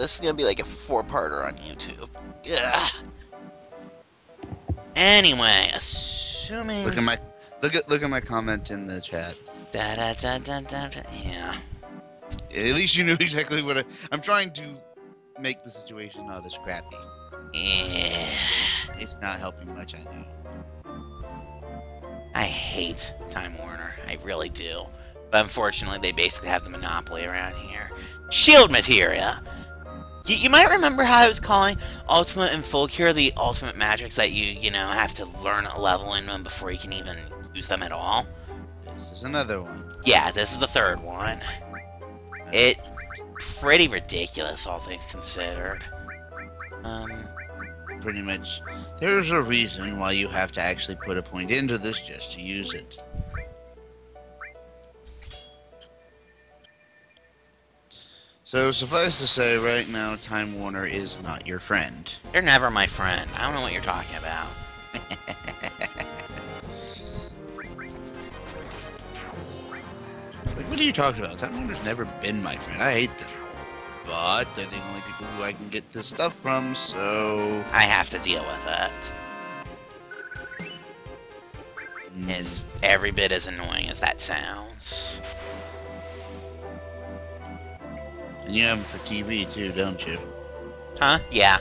this is gonna be like a 4-parter on YouTube. Ugh. Anyway, assuming... Look at my comment in the chat. Yeah. At least you knew exactly what I'm trying to make the situation not as crappy. Yeah. It's not helping much, I know. I hate Time Warner. I really do. But unfortunately, they basically have the monopoly around here. Shield materia! You might remember how I was calling Ultimate and Full Cure the ultimate magics that you know, have to learn a level in them before you can even use them at all? This is another one. Yeah, this is the third one. It's pretty ridiculous, all things considered. Pretty much, there's a reason why you have to actually put a point into this just to use it. So, suffice to say, right now, Time Warner is not your friend. They're never my friend. I don't know what you're talking about. Like, what are you talking about? Time Warner's never been my friend. I hate them. But they're the only people who I can get this stuff from, so... I have to deal with it. It's every bit as annoying as that sounds. And you have them for TV, too, don't you? Huh? Yeah.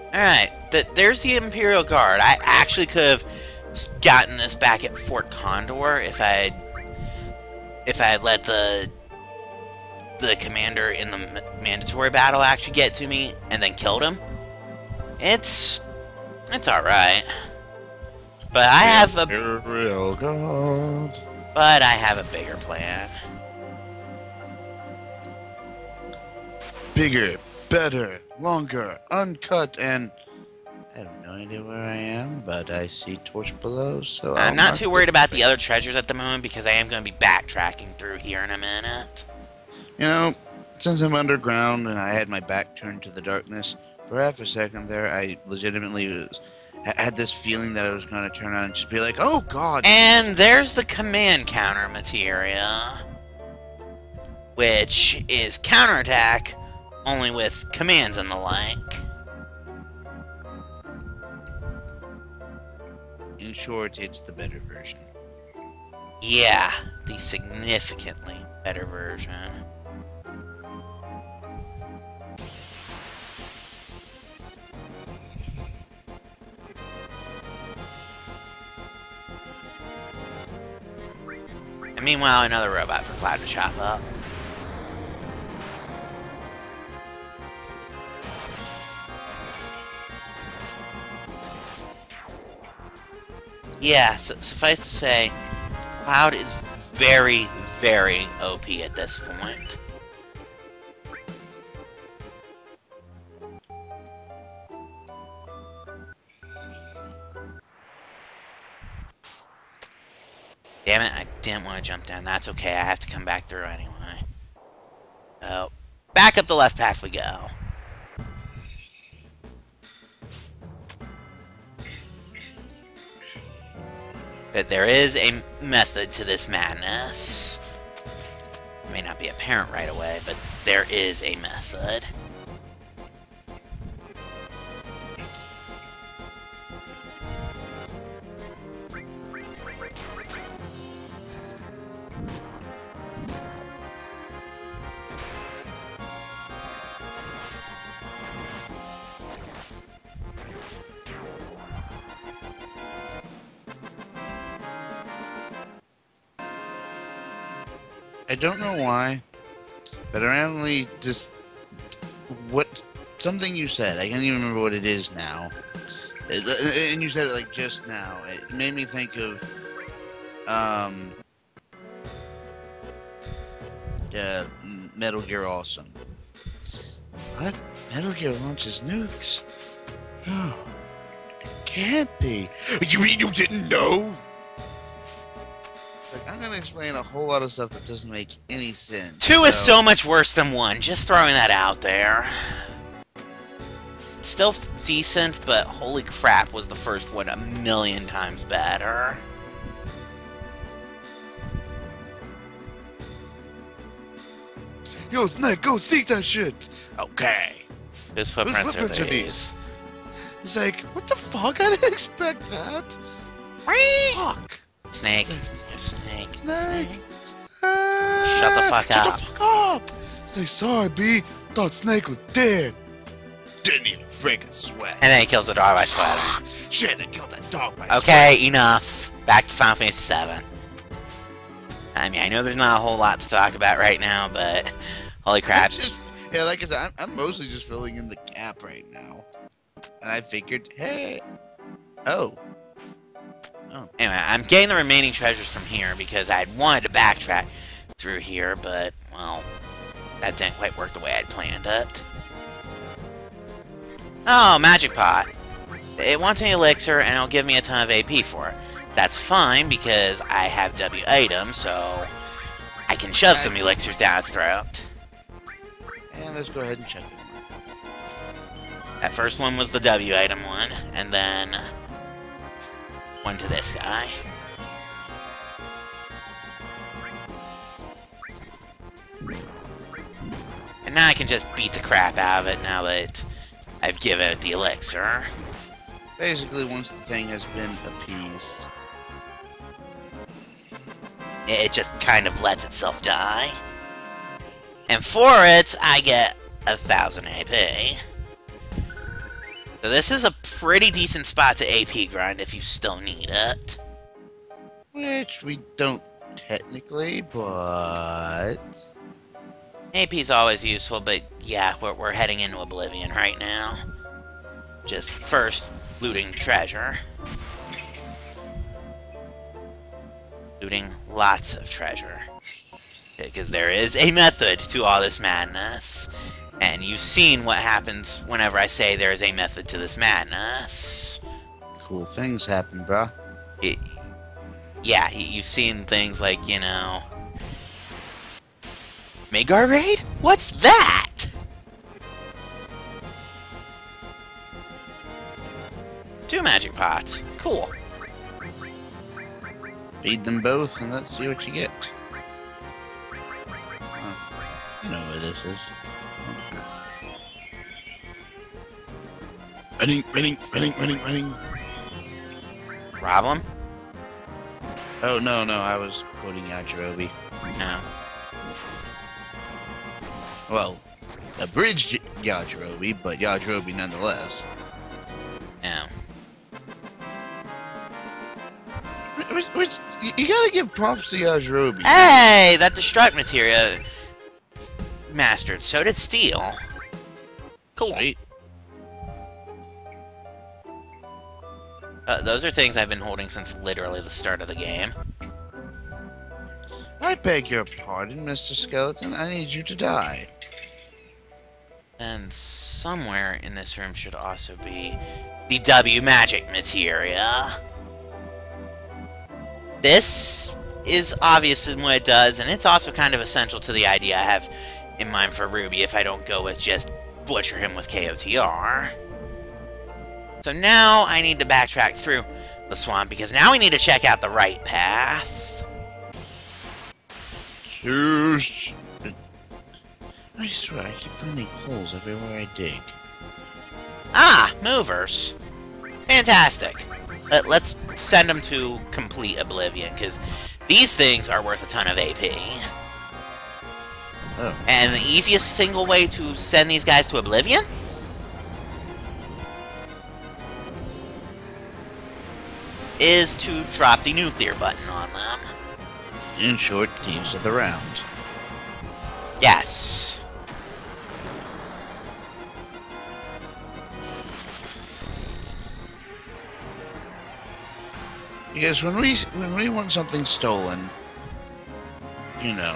Alright, there's the Imperial Guard. I actually could have gotten this back at Fort Condor if I had let the commander in the mandatory battle actually get to me and then killed him. It's alright. But I have a Imperial Guard. But I have a bigger plan. Bigger, better, longer, uncut, and I have no idea where I am, but I see torch below, so I'm not too worried about the other treasures at the moment because I am going to be backtracking through here in a minute. You know, since I'm underground and I had my back turned to the darkness, for half a second there, I legitimately had this feeling that I was going to turn on and just be like, oh god! And there's the command counter materia, which is counterattack, only with commands and the like. In short, it's the better version. Yeah, the significantly better version. And meanwhile, another robot for Cloud to chop up. Yeah, suffice to say, Cloud is very, very OP at this point. Damn it, I didn't want to jump down. That's okay, I have to come back through anyway. Oh, back up the left path we go. That there is a method to this madness. It may not be apparent right away, but there is a method. I don't know why, but I randomly just something you said. I can't even remember what it is now. And you said it like just now. It made me think of Metal Gear Awesome. What? Metal Gear launches nukes? Oh, it can't be. You mean you didn't know? Like, I'm gonna explain a whole lot of stuff that doesn't make any sense. Two is so much worse than one. Just throwing that out there. Still decent, but holy crap, was the first one 1,000,000 times better. Yo, Snake, go seek that shit. Okay. Whose footprints are footprints are these? It's like, what the fuck? I didn't expect that. Fuck. Snake. It's You're Snake. Snake. Shut the fuck Shut up. the fuck up. It's like, sorry, B. Thought Snake was dead. Didn't even break a sweat. And then he kills the dog by sweating. Shit, I killed that dog by Okay, enough. Back to Final Fantasy VII. I mean, I know there's not a whole lot to talk about right now, but holy crap. Yeah, like I said, I'm mostly just filling in the gap right now. And I figured, hey. Oh. Anyway, I'm getting the remaining treasures from here because I wanted to backtrack through here, but, well, that didn't quite work the way I'd planned it. Oh, magic pot. It wants an elixir, and it'll give me a ton of AP for it. That's fine, because I have W items, so I can shove some elixirs down its throat. And let's go ahead and check it. That first one was the W item one, and then one to this guy. And now I can just beat the crap out of it now that I've given it the elixir. Basically, once the thing has been appeased, it just kind of lets itself die. And for it, I get 1,000 AP. So this is a pretty decent spot to AP grind if you still need it. which we don't technically, but AP is always useful, but yeah, we're heading into Oblivion right now. Just first, looting treasure. Looting lots of treasure. Because there is a method to all this madness. And you've seen what happens whenever I say there is a method to this madness. cool things happen, bruh. Yeah, you've seen things like, you know... Magar Raid? What's that? Two magic pots. Cool. Feed them both and let's see what you get. I know where this is. Running. Problem? Oh, no, I was quoting Yajirobe. No. Well, abridged Yajirobe, but Yajirobe nonetheless. No. You gotta give props to Yajirobe. Hey! That destruct materia mastered. So did steel. Cool. Sweet. Those are things I've been holding since literally the start of the game. I beg your pardon, Mr. Skeleton. I need you to die. And somewhere in this room should also be the W magic materia. This is obvious in what it does, and it's also kind of essential to the idea I have in mind for Ruby if I don't go with just butcher him with KOTR. So now I need to backtrack through the swamp, because now we need to check out the right path. Shush. I swear, I keep finding holes everywhere I dig. Ah, movers. Fantastic. Let's send them to complete Oblivion, because these things are worth a ton of AP. Oh. And the easiest single way to send these guys to Oblivion? Is to drop the nuclear button on them. In short, thieves of the round. Yes. Because when we want something stolen, you know,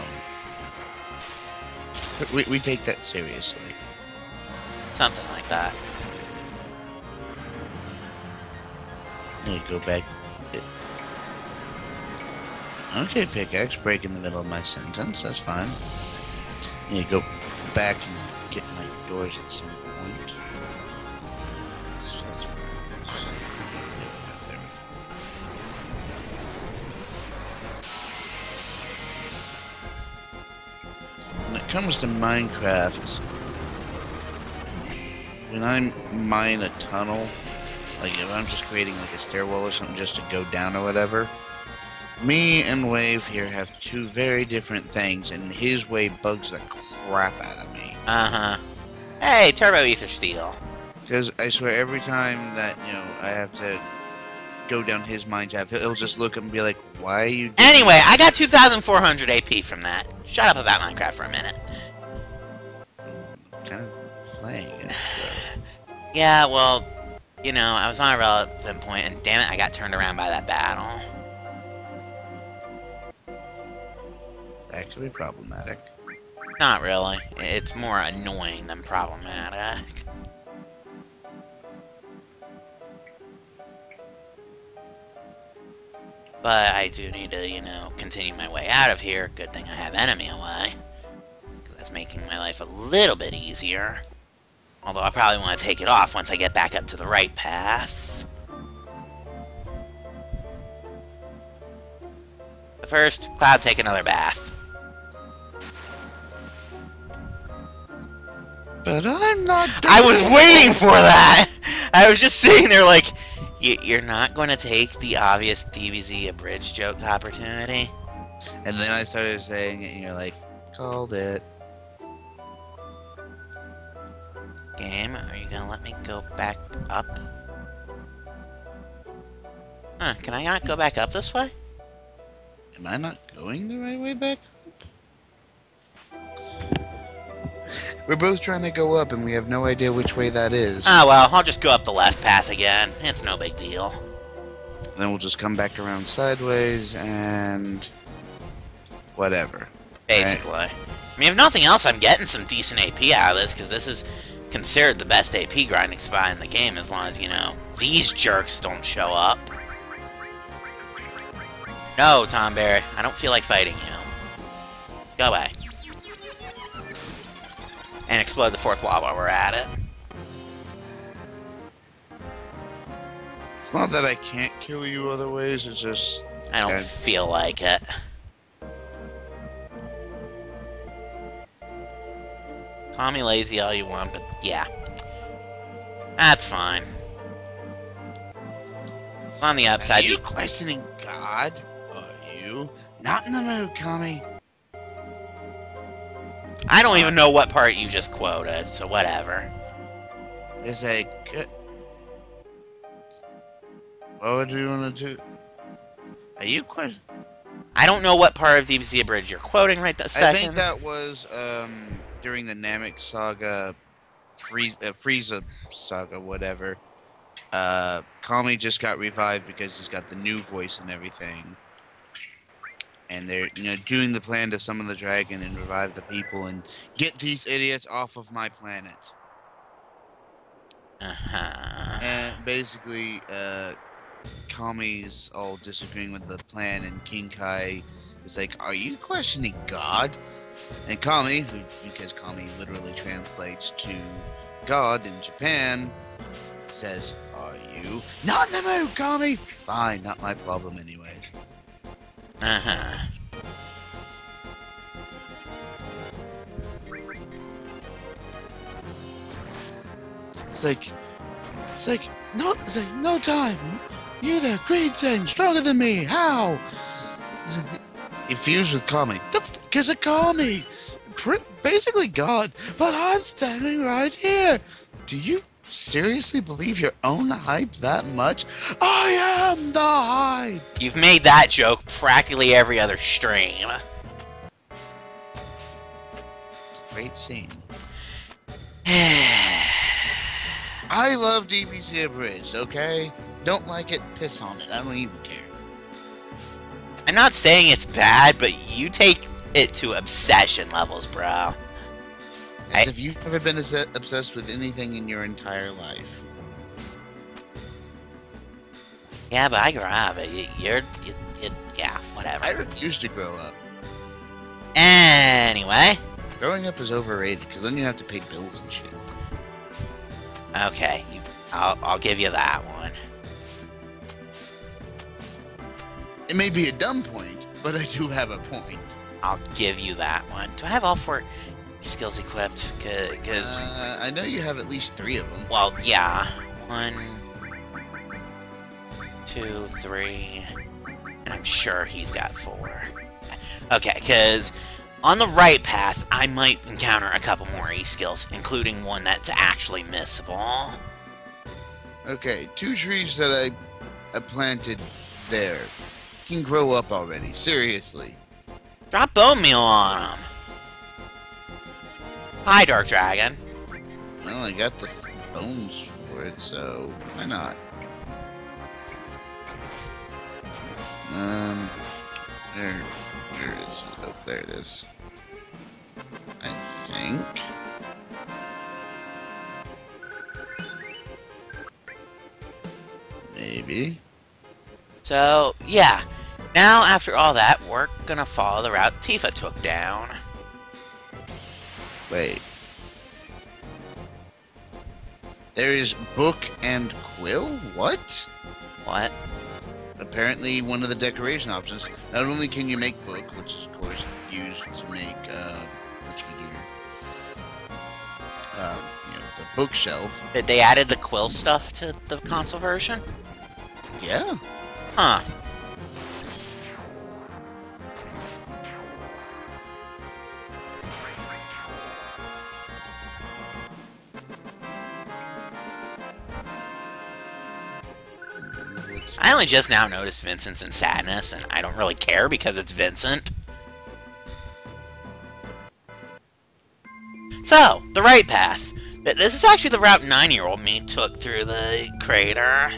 we take that seriously. Something like that. You go back. Okay, pickaxe, break in the middle of my sentence. That's fine. You go back and get my doors at some point. So that's fine. There we go. When it comes to Minecraft, when I mine a tunnel, like if I'm just creating like a stairwell or something just to go down or whatever, me and Wave here have two very different things, and his way bugs the crap out of me. Uh-huh. Hey, Turbo Ether Steel. Because I swear every time that, you know, I have to go down his mine shaft, he'll just look and be like, why are you doing Anyway, I got 2,400 AP from that. Shut up about Minecraft for a minute. kind of playing it, so. Yeah, well, you know, I was on a relevant point, and damn it, I got turned around by that battle. That could be problematic. Not really. It's more annoying than problematic. But I do need to, you know, continue my way out of here. Good thing I have enemy away. That's making my life a little bit easier. Although I probably want to take it off once I get back up to the right path. But first, Cloud, take another bath. But I'm not doing I was waiting for that! I was just sitting there like, you're not going to take the obvious DBZ abridged joke opportunity? And then I started saying it, and you're like, called it. Game, are you gonna let me go back up? Huh, can I not go back up this way? Am I not going the right way back up? We're both trying to go up, and we have no idea which way that is. Ah, well, I'll just go up the left path again. It's no big deal. Then we'll just come back around sideways, and whatever. Basically. Right? I mean, if nothing else, I'm getting some decent AP out of this, because this is considered the best AP grinding spot in the game, as long as, you know, these jerks don't show up. No, Tom Bear, I don't feel like fighting you. Go away. And explode the fourth wall while we're at it. It's not that I can't kill you other ways, it's just... I don't feel like it. Call me lazy all you want, but yeah. That's fine. On the upside... Are you questioning God? Are you? Not in the mood, Kami. I don't even know what part you just quoted, so whatever. It's a good... What do you want to do? Are you questioning? I don't know what part of DBZ Abridged you're quoting right this second. I think that was, during the Namek Saga, Frieza Saga, whatever. Kami just got revived because he's got the new voice and everything. And they're, you know, doing the plan to summon the dragon and revive the people and get these idiots off of my planet. Uh-huh. And basically, Kami's all disagreeing with the plan, and King Kai is like, are you questioning God? And Kami, because Kami literally translates to God in Japan, says, are you? Not in the mood, Kami! Fine, not my problem anyway. Uh-huh. It's like, no time. You're the great thing, stronger than me. How? He fused with Kami. The fuck is a Kami? Basically God, but I'm standing right here. Do you seriously believe your own hype that much? I am the hype! You've made that joke practically every other stream. Great scene. I love DBZ Abridged, okay? Don't like it, piss on it. I don't even care. I'm not saying it's bad, but you take it to obsession levels, bro. As if you've never been obsessed with anything in your entire life. Yeah, but I grew up. Yeah, whatever. I refuse to grow up. Anyway. Growing up is overrated, because then you have to pay bills and shit. Okay, I'll give you that one. It may be a dumb point, but I do have a point. I'll give you that one. Do I have all four? skills equipped, because... I know you have at least 3 of them. well, yeah. 1, 2, 3... and I'm sure he's got 4. Okay, because on the right path, I might encounter a couple more E-skills, including one that's actually missable. Okay, 2 trees that I planted there can grow up already. Seriously. Drop bone meal on him. Hi, Dark Dragon. Well, I got the bones for it, so why not? Where is it? Oh, there it is. I think. Maybe. So, yeah. Now, after all that, we're gonna follow the route Tifa took down. Wait. There is Book and Quill? What? What? Apparently one of the decoration options. Not only can you make Book, which is of course used to make what should we do here? You know, the bookshelf. They added the quill stuff to the console version? Yeah. Huh. I only just now noticed Vincent's in sadness, and I don't really care because it's Vincent. So, the right path. This is actually the route 9-year-old me took through the crater.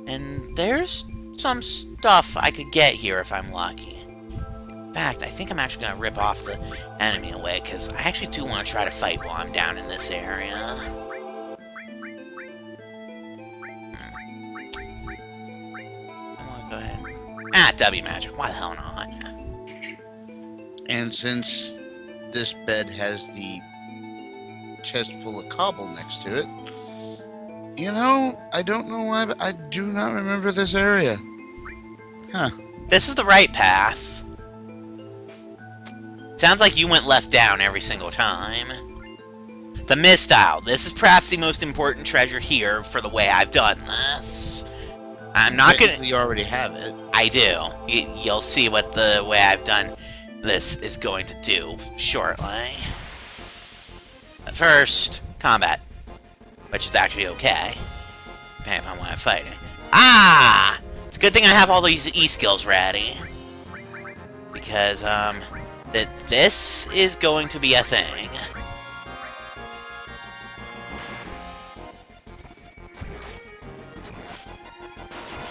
And there's some stuff I could get here if I'm lucky. In fact, I think I'm actually going to rip off the enemy away, because I actually do want to try to fight while I'm down in this area. Go ahead. Ah, W magic. Why the hell not? And since this bed has the chest full of cobble next to it, you know, I don't know why, but I do not remember this area. Huh. This is the right path. Sounds like you went left down every single time. The Mistile. This is perhaps the most important treasure here for the way I've done this. I'm not gonna... You already have it. I do. You'll see what the way I've done this is going to do shortly. But first, combat. Which is actually okay. Depending upon what I'm fighting. Ah! It's a good thing I have all these E-skills ready. Because, this is going to be a thing.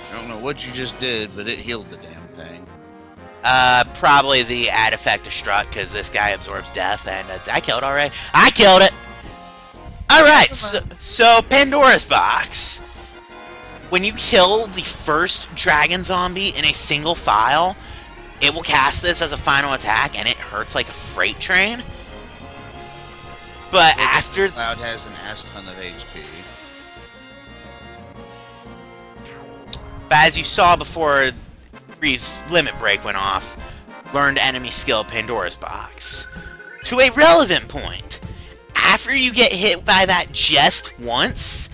I don't know what you just did, but it healed the damn thing. Probably the add effect of Strut, because this guy absorbs death, and I killed already. I killed it! Alright, so Pandora's Box. When you kill the first dragon zombie in a single file, it will cast this as a final attack, and it hurts like a freight train. But after... Cloud has an ass ton of HP. But as you saw before Reeve's limit break went off, learned enemy skill Pandora's Box. To a relevant point, after you get hit by that just once,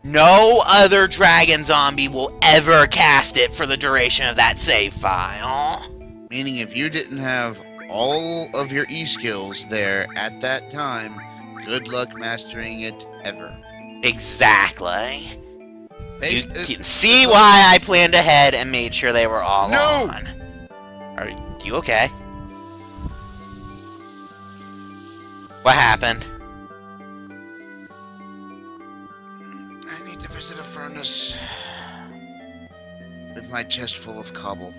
no other dragon zombie will ever cast it for the duration of that save file. Meaning if you didn't have all of your E-skills there at that time, good luck mastering it ever. Exactly. You can see why I planned ahead and made sure they were all on. Are you okay? What happened? I need to visit a furnace with my chest full of cobble.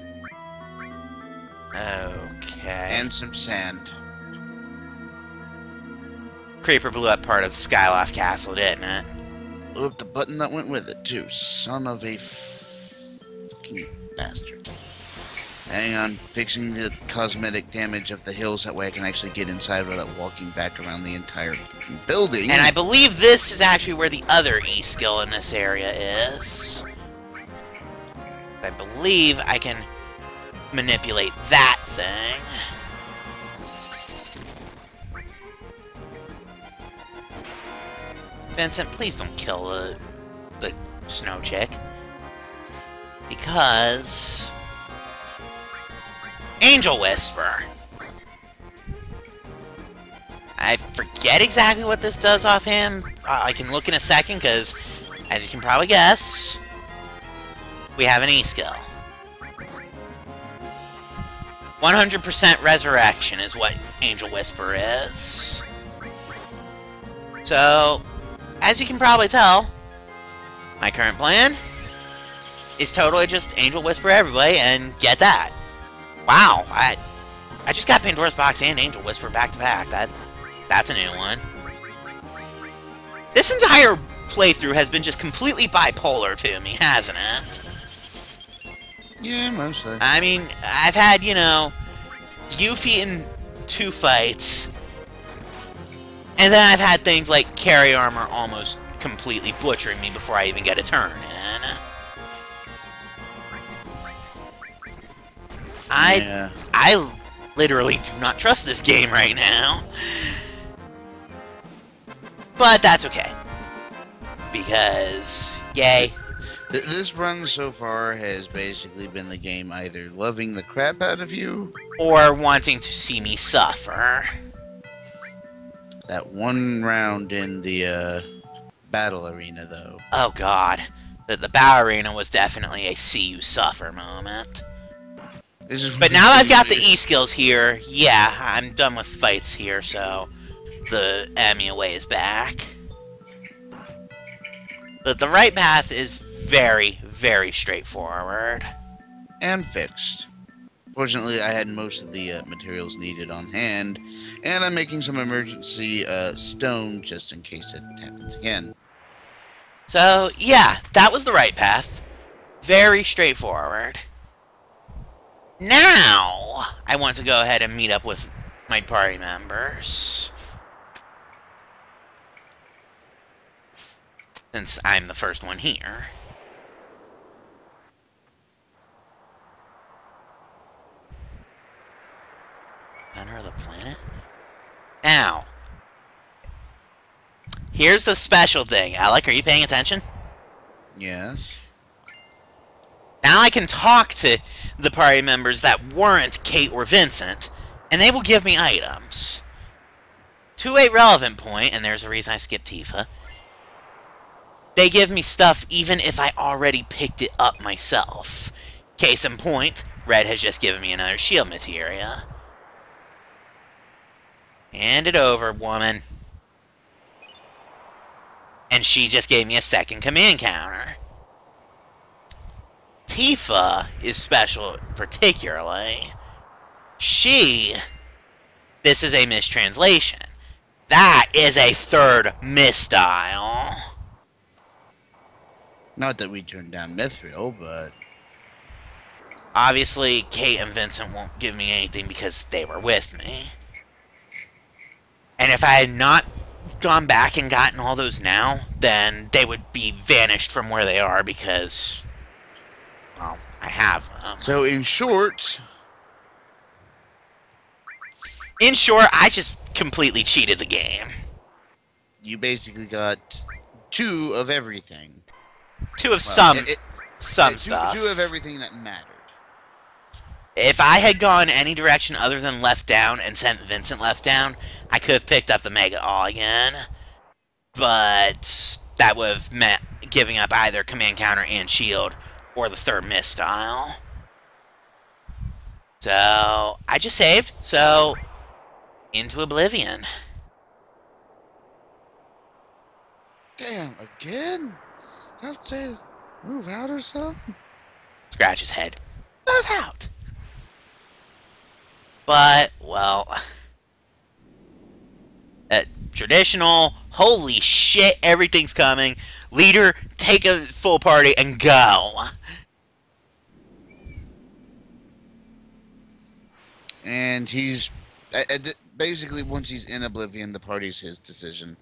Okay. And some sand. Creeper blew up part of the Skyloft Castle, didn't it? Blew up the button that went with it, too. Son of a fucking bastard. Hang on, fixing the cosmetic damage of the hills. That way I can actually get inside without walking back around the entire building. And I believe this is actually where the other E-skill in this area is. I believe I can manipulate that thing. Vincent, please don't kill the snow chick. Because... Angel Whisper. I forget exactly what this does off him. I can look in a second, because, as you can probably guess, we have an E-skill. 100% resurrection is what Angel Whisper is. So, as you can probably tell, my current plan is totally just Angel Whisper everybody and get that. Wow, I just got Pandora's Box and Angel Whisper back to back. That's a new one. This entire playthrough has been just completely bipolar to me, hasn't it? Yeah, mostly. I mean, I've had, you know, Yuffie in 2 fights, and then I've had things like Carry Armor almost completely butchering me before I even get a turn in. I literally do not trust this game right now. But that's okay. Because, yay. This run so far has basically been the game either loving the crap out of you, or wanting to see me suffer. That one round in the battle arena, though. Oh god. The battle arena was definitely a see you suffer moment. But now that I've got the E-skills here, yeah, I'm done with fights here, so the MUA is back. But the right path is very, very straightforward. And fixed. Fortunately, I had most of the materials needed on hand, and I'm making some emergency stone just in case it happens again. So, yeah, that was the right path. Very straightforward. Now, I want to go ahead and meet up with my party members. Since I'm the first one here. Center of the planet? Now, here's the special thing. Alec, are you paying attention? Yes. Now I can talk to the party members that weren't Kate or Vincent, and they will give me items. To a relevant point, and there's a reason I skipped Tifa, they give me stuff even if I already picked it up myself. Case in point, Red has just given me another shield materia. Hand it over, woman. And she just gave me a second command counter. Tifa is special particularly. This is a mistranslation. That is a third misstyle. Not that we turned down Mithril, but... Obviously, Kate and Vincent won't give me anything because they were with me. And if I had not gone back and gotten all those now, then they would be vanished from where they are because... well, I have them. So, in short... In short, I just completely cheated the game. You basically got 2 of everything. 2 of some stuff. 2 of everything that mattered. If I had gone any direction other than left down and sent Vincent left down, I could have picked up the Mega All again. But that would have meant giving up either command counter and shield or the third misstyle. So, I just saved. So, into oblivion. Damn, again? Don't say move out or something? Scratch his head. Move out. But, well... traditional, holy shit, everything's coming. Leader, take a full party and go. And he's... basically, once he's in oblivion, the party's his decision.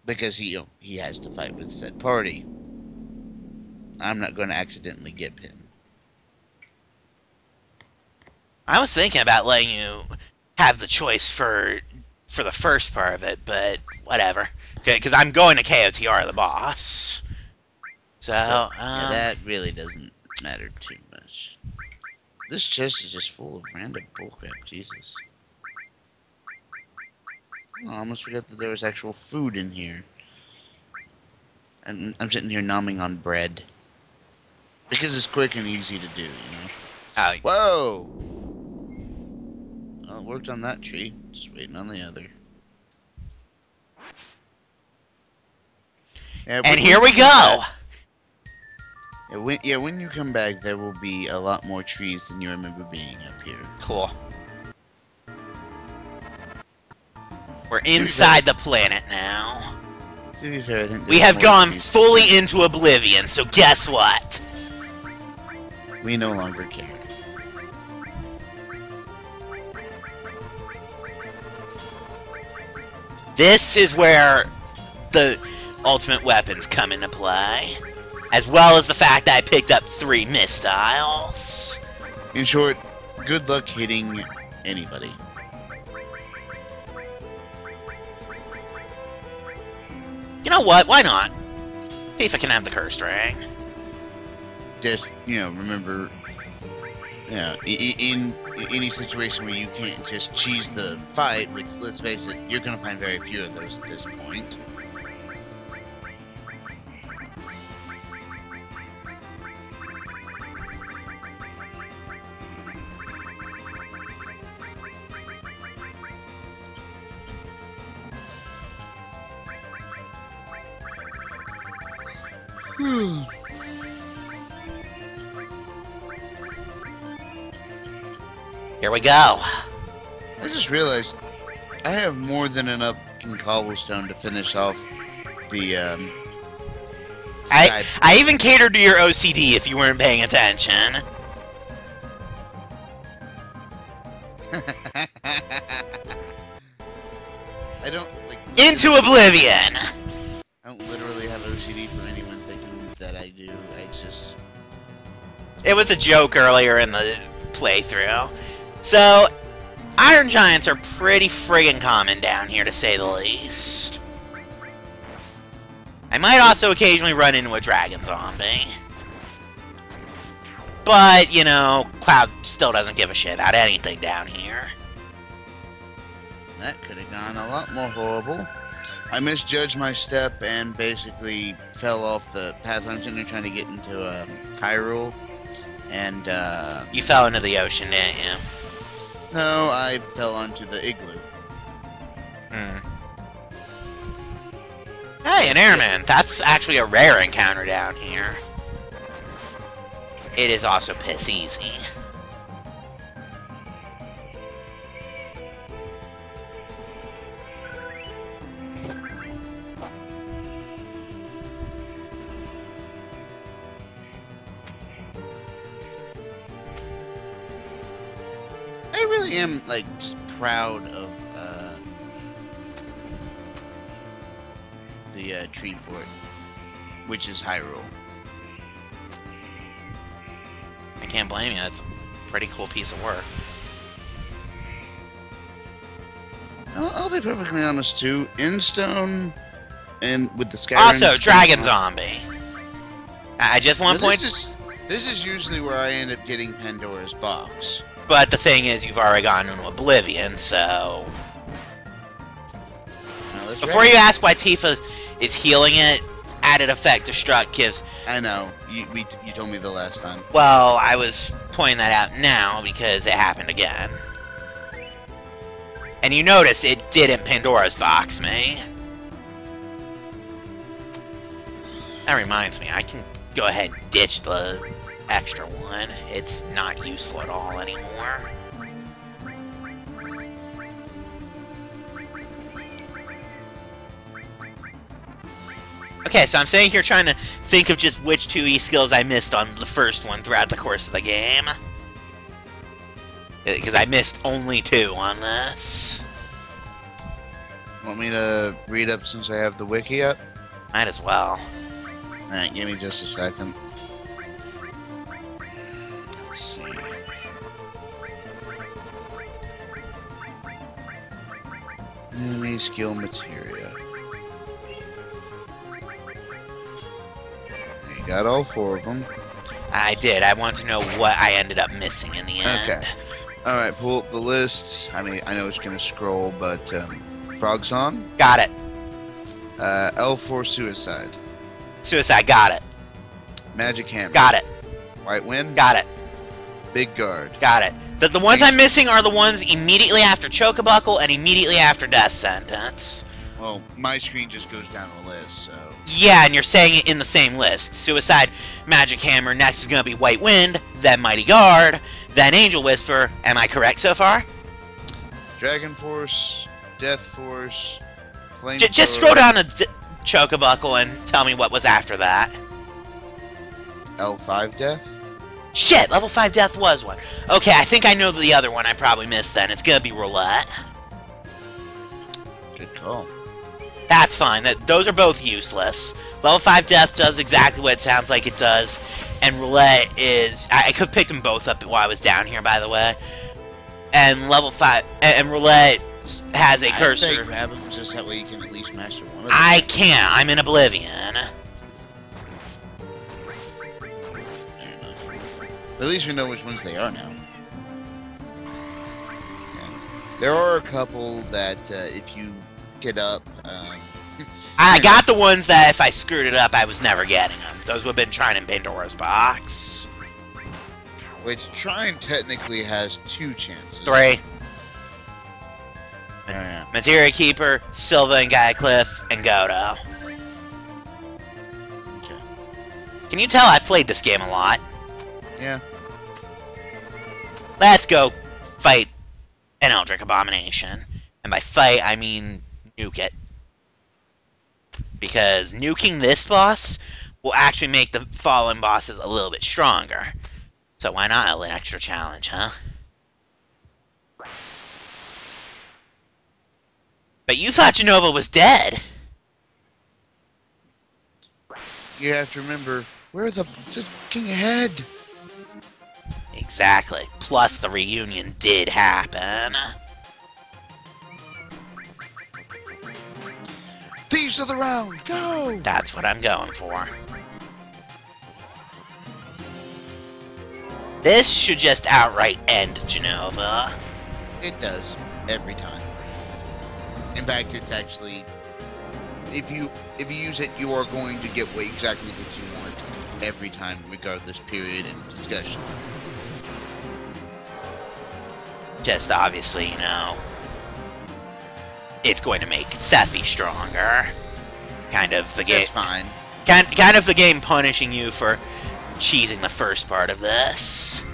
Because he has to fight with said party. I'm not going to accidentally get him. I was thinking about letting you have the choice for the first part of it, but whatever. Okay, because I'm going to KOTR the boss. So, yeah, that really doesn't matter too much. This chest is just full of random bullcrap, Jesus. Oh, I almost forgot that there was actual food in here. And I'm sitting here nomming on bread. Because it's quick and easy to do, you know? oh, Whoa! Well, it worked on that tree. Just waiting on the other. Yeah, and here we go! When you come back, there will be a lot more trees than you remember being up here. Cool. We're inside the planet now. To be fair, I think We have gone fully into oblivion, so guess what? We no longer care. This is where the ultimate weapons come into play. As well as the fact that I picked up 3 missiles. In short, good luck hitting anybody. You know what? Why not? See if I can have the cursed ring. Just, remember, in any situation where you can't just cheese the fight, which, let's face it, you're going to find very few of those at this point. Here we go. I just realized I have more than enough in cobblestone to finish off the, I even catered to your OCD if you weren't paying attention. I don't, Into oblivion! I don't literally have OCD for anyone thinking that I do. I just... It was a joke earlier in the playthrough. So, Iron Giants are pretty friggin' common down here, to say the least. I might also occasionally run into a dragon zombie. But, Cloud still doesn't give a shit about anything down here. That could have gone a lot more horrible. I misjudged my step and basically fell off the path. I'm sitting there trying to get into Hyrule. And, You fell into the ocean, didn't you? No, I fell onto the igloo. Hey, an airman! That's actually a rare encounter down here. It is also piss easy. I really am, just proud of, the, tree fort, which is Hyrule. I can't blame you, that's a pretty cool piece of work. I'll be perfectly honest, too. In stone, and with the Skyrim... Also, Dragon Zombie. I just want to point... This is usually where I end up getting Pandora's box. But the thing is, you've already gotten into Oblivion, so... Before you ask why Tifa is healing it, added effect Destruct gives... I know. You told me the last time. Well, I was pointing that out now because it happened again. And you notice it didn't Pandora's box me. That reminds me, I can go ahead and ditch the extra one. It's not useful at all anymore. Okay, so I'm sitting here trying to think of just which 2E skills I missed on the first one throughout the course of the game. Because I missed only 2 on this. Want me to read up since I have the wiki up? Might as well. Alright, give me just a second. Let's see. Enemy skill materia. You got all 4 of them. I did. I want to know what I ended up missing in the end. Okay. Alright, pull up the list. I mean, I know it's going to scroll, but Frog Song? Got it. L4 Suicide. Suicide, got it. Magic Hammer. Got it. White Wind? Got it. Big Guard. Got it. The ones I'm missing are the ones immediately after Chocobuckle and immediately after Death Sentence. Well, my screen just goes down a list, so... Yeah, and you're saying it in the same list. Suicide, Magic Hammer, next is going to be White Wind, then Mighty Guard, then Angel Whisper. Am I correct so far? Dragon Force, Death Force, Flame Just scroll down to Chocobuckle and tell me what was after that. L5 Death? Shit, level 5 Death was one. Okay, I think I know the other one I probably missed then. It's going to be Roulette. Good call. That's fine. Those are both useless. Level 5 Death does exactly what it sounds like it does. And Roulette is... I could have picked them both up while I was down here, by the way. And level 5... And Roulette has a cursor. I'd say grab them just that way you can at least master one of them. I can't. I'm in Oblivion. At least we know which ones they are now. There are a couple that if you get up... I got the ones that if I screwed it up, I was never getting them. Those would have been Shrine in Pandora's Box. Which Shrine technically has 2 chances. 3. Oh, yeah. Materia Keeper, Silva and Gaia Cliff, and Godo. Okay. Can you tell I've played this game a lot? Yeah. Let's go fight an Eldritch Abomination. And by fight, I mean nuke it. Because nuking this boss will actually make the fallen bosses a little bit stronger. So why not an extra challenge, huh? But you thought Genova was dead. You have to remember, where the... Just looking ahead. Exactly. Plus the reunion did happen. Thieves of the round, go! That's what I'm going for. This should just outright end Genova. It does, every time. In fact, it's actually... If you use it, you are going to get exactly what you want every time, regardless period and discussion. Just obviously, you know, it's going to make Sephi stronger. Kind of the game. That's fine. Kind of the game punishing you for cheesing the first part of this.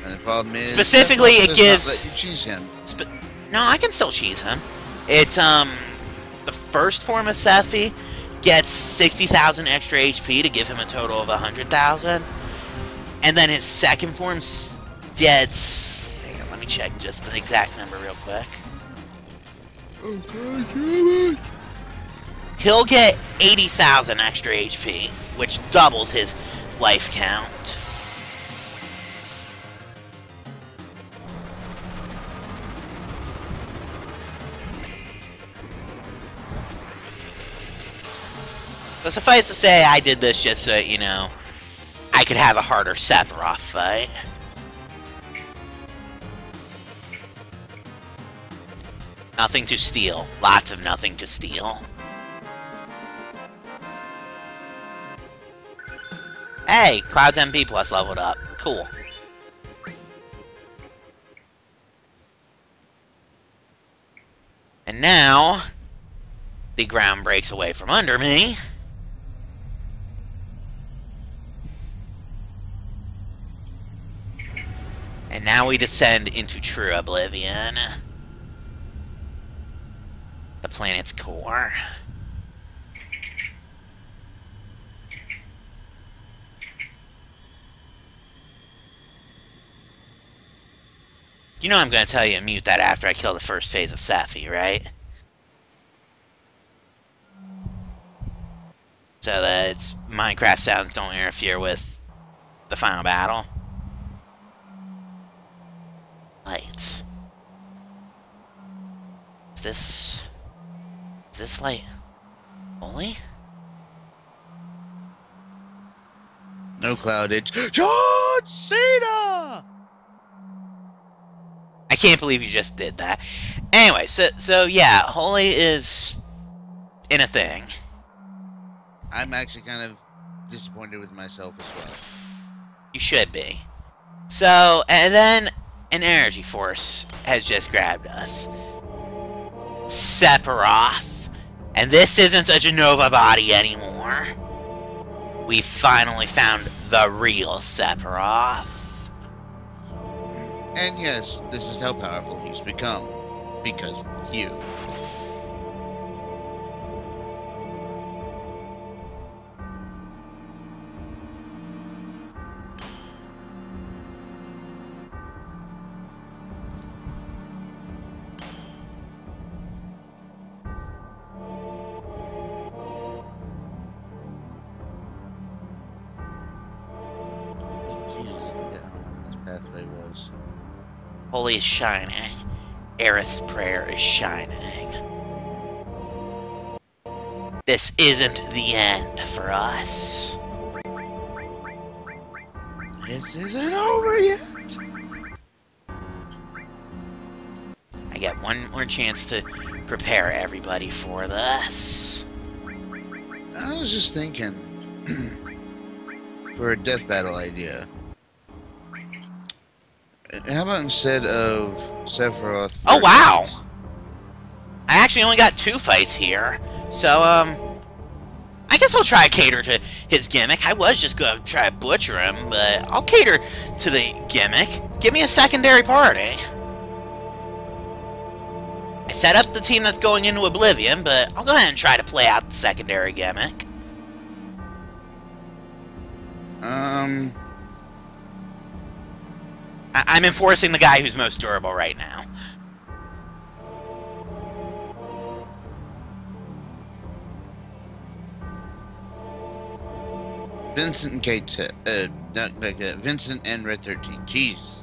And the problem is, specifically, it gives. Not let you cheese him. No, I can still cheese him. It's the first form of Sephi gets 60,000 extra HP to give him a total of 100,000, and then his second form gets. Let me check just the exact number real quick. Oh, God damn it. He'll get 80,000 extra HP, which doubles his life count. So suffice to say, I did this just so, you know, I could have a harder Sephiroth fight. Nothing to steal. Lots of nothing to steal. Hey, Cloud's MP plus leveled up. Cool. And now, the ground breaks away from under me. And now we descend into true oblivion. The planet's core. You know I'm going to tell you to mute that after I kill the first phase of Sephi, right? So that it's Minecraft sounds don't interfere with the final battle. Lights. Is this light only? No Cloud Edge. John Cena! I can't believe you just did that. Anyway, so yeah, Holy is in a thing. I'm actually kind of disappointed with myself as well. You should be. So, and then an energy force has just grabbed us. Sephiroth. And this isn't a Genova body anymore. We finally found the real Sephiroth. And yes, this is how powerful he's become. Because of you. Holy is shining. Aerith's prayer is shining. This isn't the end for us. This isn't over yet. I get one more chance to prepare everybody for this. I was just thinking, for a death battle idea. How about instead of Sephiroth? Oh wow! I actually only got 2 fights here, so I guess I'll try to cater to his gimmick. I was just gonna try to butcher him, but I'll cater to the gimmick. Give me a secondary party. I set up the team that's going into Oblivion, but I'll go ahead and try to play out the secondary gimmick. I'm enforcing the guy who's most durable right now. Vincent and Kate, Vincent and Red 13. Jeez.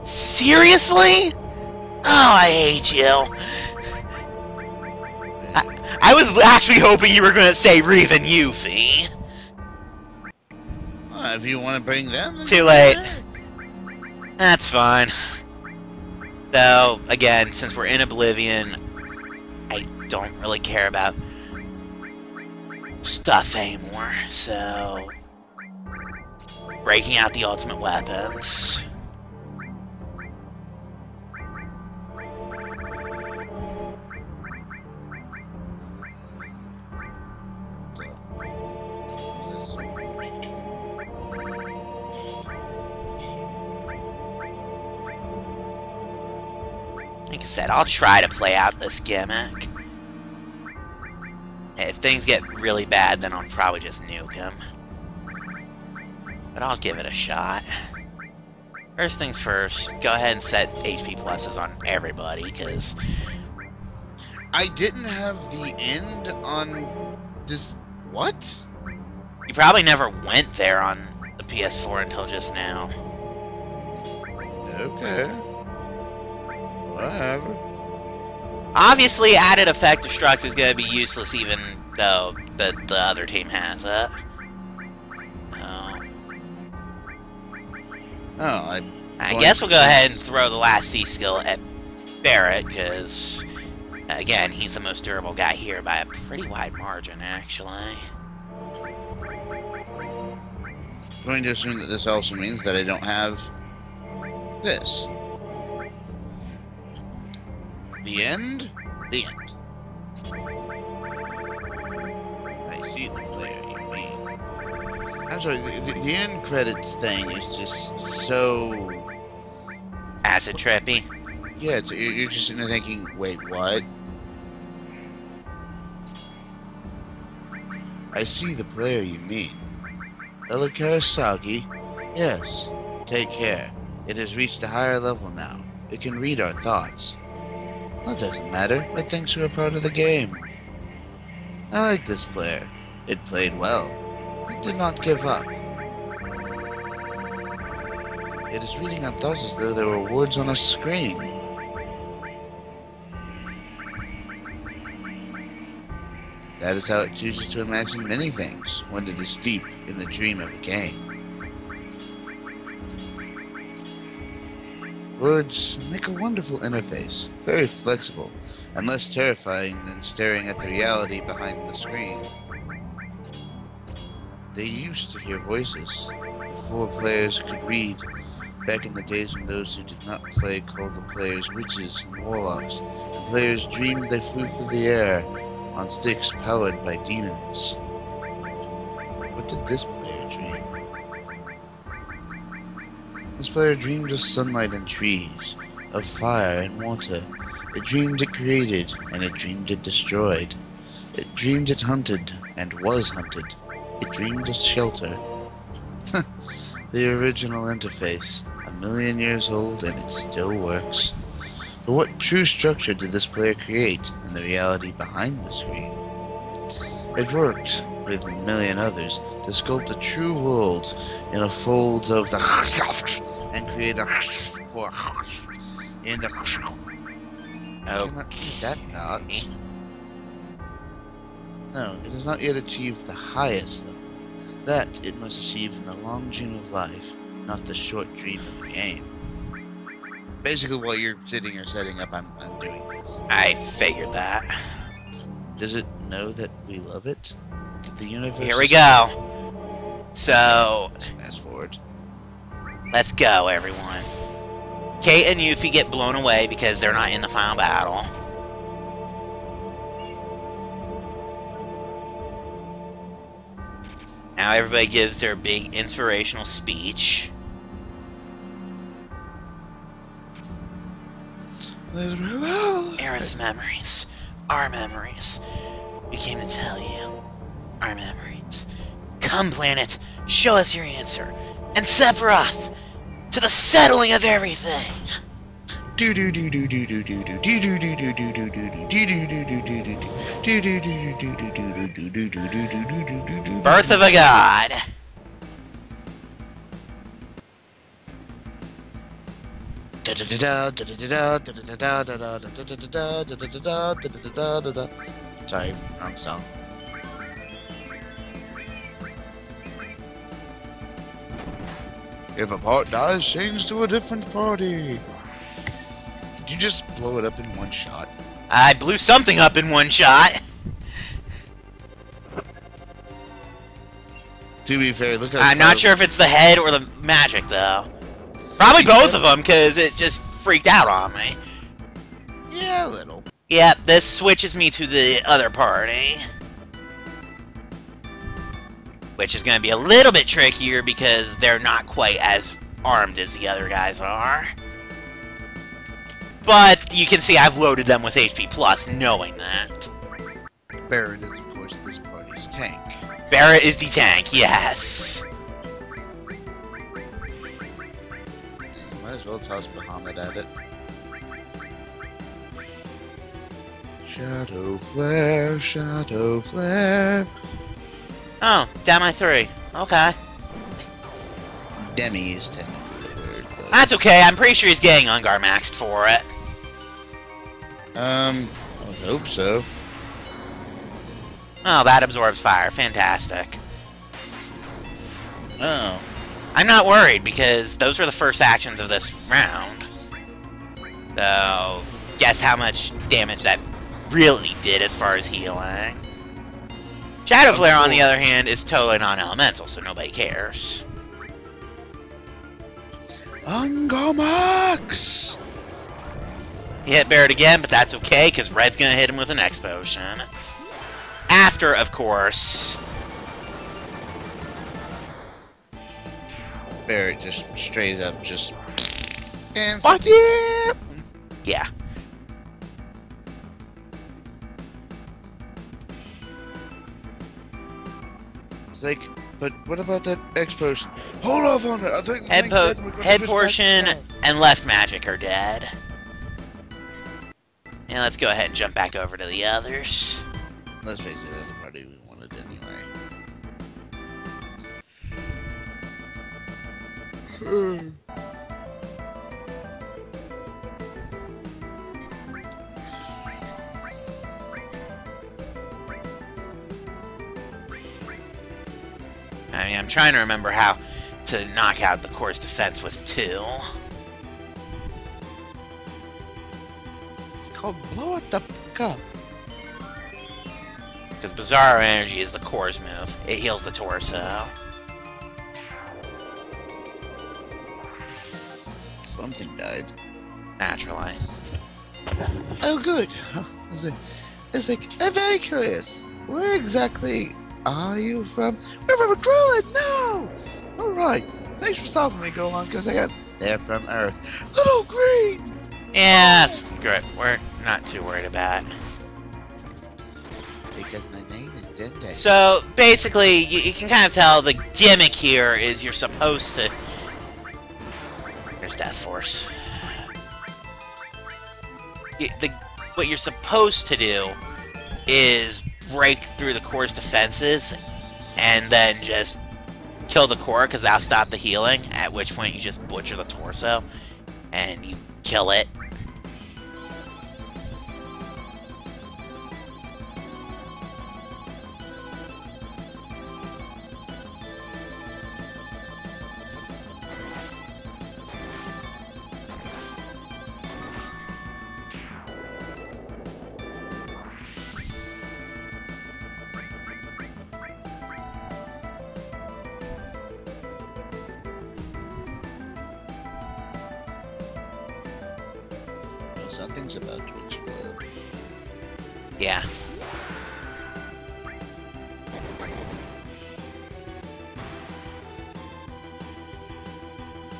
Seriously? Oh, I hate you. I was actually hoping you were going to say Reeve and Yuffie. Well, if you want to bring them, then too late. That's fine. Though, again, since we're in Oblivion, I don't really care about stuff anymore, so breaking out the ultimate weapons. Like I said, I'll try to play out this gimmick. If things get really bad, then I'll probably just nuke him. But I'll give it a shot. First things first, go ahead and set HP pluses on everybody, because I didn't have the end on this. What? you probably never went there on the PS4 until just now. Okay. Whatever. Obviously, added effect destruct is going to be useless even though the other team has it. I guess we'll go ahead and throw the last C skill at Barrett, because, again, he's the most durable guy here by a pretty wide margin, actually. I'm going to assume that this also means that I don't have this. The end? The end. I see the player you mean. I'm sorry, the end credits thing is just so... acid trippy. Yeah, you're just sitting there thinking, wait, what? I see the player you mean. Ella Kurosaki? Yes. Take care. It has reached a higher level now. It can read our thoughts. That doesn't matter. It thinks we're a part of the game. I like this player. It played well. It did not give up. It is reading our thoughts as though there were words on a screen. That is how it chooses to imagine many things when it is deep in the dream of a game. Words make a wonderful interface, very flexible, and less terrifying than staring at the reality behind the screen. They used to hear voices, before players could read, back in the days when those who did not play called the players witches and warlocks, and players dreamed they flew through the air on sticks powered by demons. What did this player dream? This player dreamed of sunlight and trees, of fire and water. It dreamed it created, and it dreamed it destroyed. It dreamed it hunted, and was hunted. It dreamed of shelter. The original interface, 1,000,000 years old, and it still works. But what true structure did this player create in the reality behind the screen? It worked, with a million others, to sculpt a true world in a fold of the and create a for in the cannot be that out. No, it has not yet achieved the highest level. That it must achieve in the long dream of life, not the short dream of the game. Basically, while you're sitting here setting up, I'm doing this. I figured that. Does it know that we love it? That the universe Here we go. So, let's fast forward. Let's go, everyone. Kate and Yuffie get blown away because they're not in the final battle. Now everybody gives their big inspirational speech. Aaron's memories. Our memories. We came to tell you. Our memories. Come, planet. Show us your answer. And Sephiroth! To the settling of everything! Birth of a God. Sorry, wrong song. If a part dies, change to a different party. Did you just blow it up in one shot? I blew something up in one shot. To be fair, look how I'm not sure if it's the head or the magic, though. Probably both of them, because it just freaked out on me. Yeah, a little. Yeah, this switches me to the other party. Which is going to be a little bit trickier because they're not quite as armed as the other guys are. But you can see I've loaded them with HP Plus, knowing that. Barret is, of course, this party's tank. Barret is the tank, yes. Might as well toss Bahamut at it. Shadow Flare, Shadow Flare. Oh, Demi 3. Okay. Demi is technically the word, but... That's okay, I'm pretty sure he's getting Ungar maxed for it. I hope so. Oh, that absorbs fire. Fantastic. Oh. I'm not worried, because those were the first actions of this round. So, guess how much damage that really did as far as healing. Shadow Flare, on the other hand, is totally non-elemental, so nobody cares. Ungomax! He hit Barret again, but that's okay, because Red's gonna hit him with an X Potion. After, of course... Barret just straight up just... Fuck yeah! Yeah. It's like, but what about that X Potion? Hold off on it! I think Head portion and left magic are dead. And let's go ahead and jump back over to the others. Let's face it, the other party we wanted anyway. I mean, I'm trying to remember how to knock out the core's defense with 2. called blow it the fuck up. Because Bizarro Energy is the core's move. It heals the torso. Something died. Naturally. Oh, good. It's like, I'm very curious. Where exactly are you from? We're from Drillin! No! Alright. Thanks for stopping me, Gohan, because they're from Earth. Little Green! Yes! Good. We're not too worried about it. Because my name is Dende. So, basically, you can kind of tell the gimmick here is you're supposed to... There's Death Force. What you're supposed to do is break through the core's defenses and then just kill the core because that'll stop the healing, at which point you just butcher the torso and you kill it. Something's about to explode. Yeah.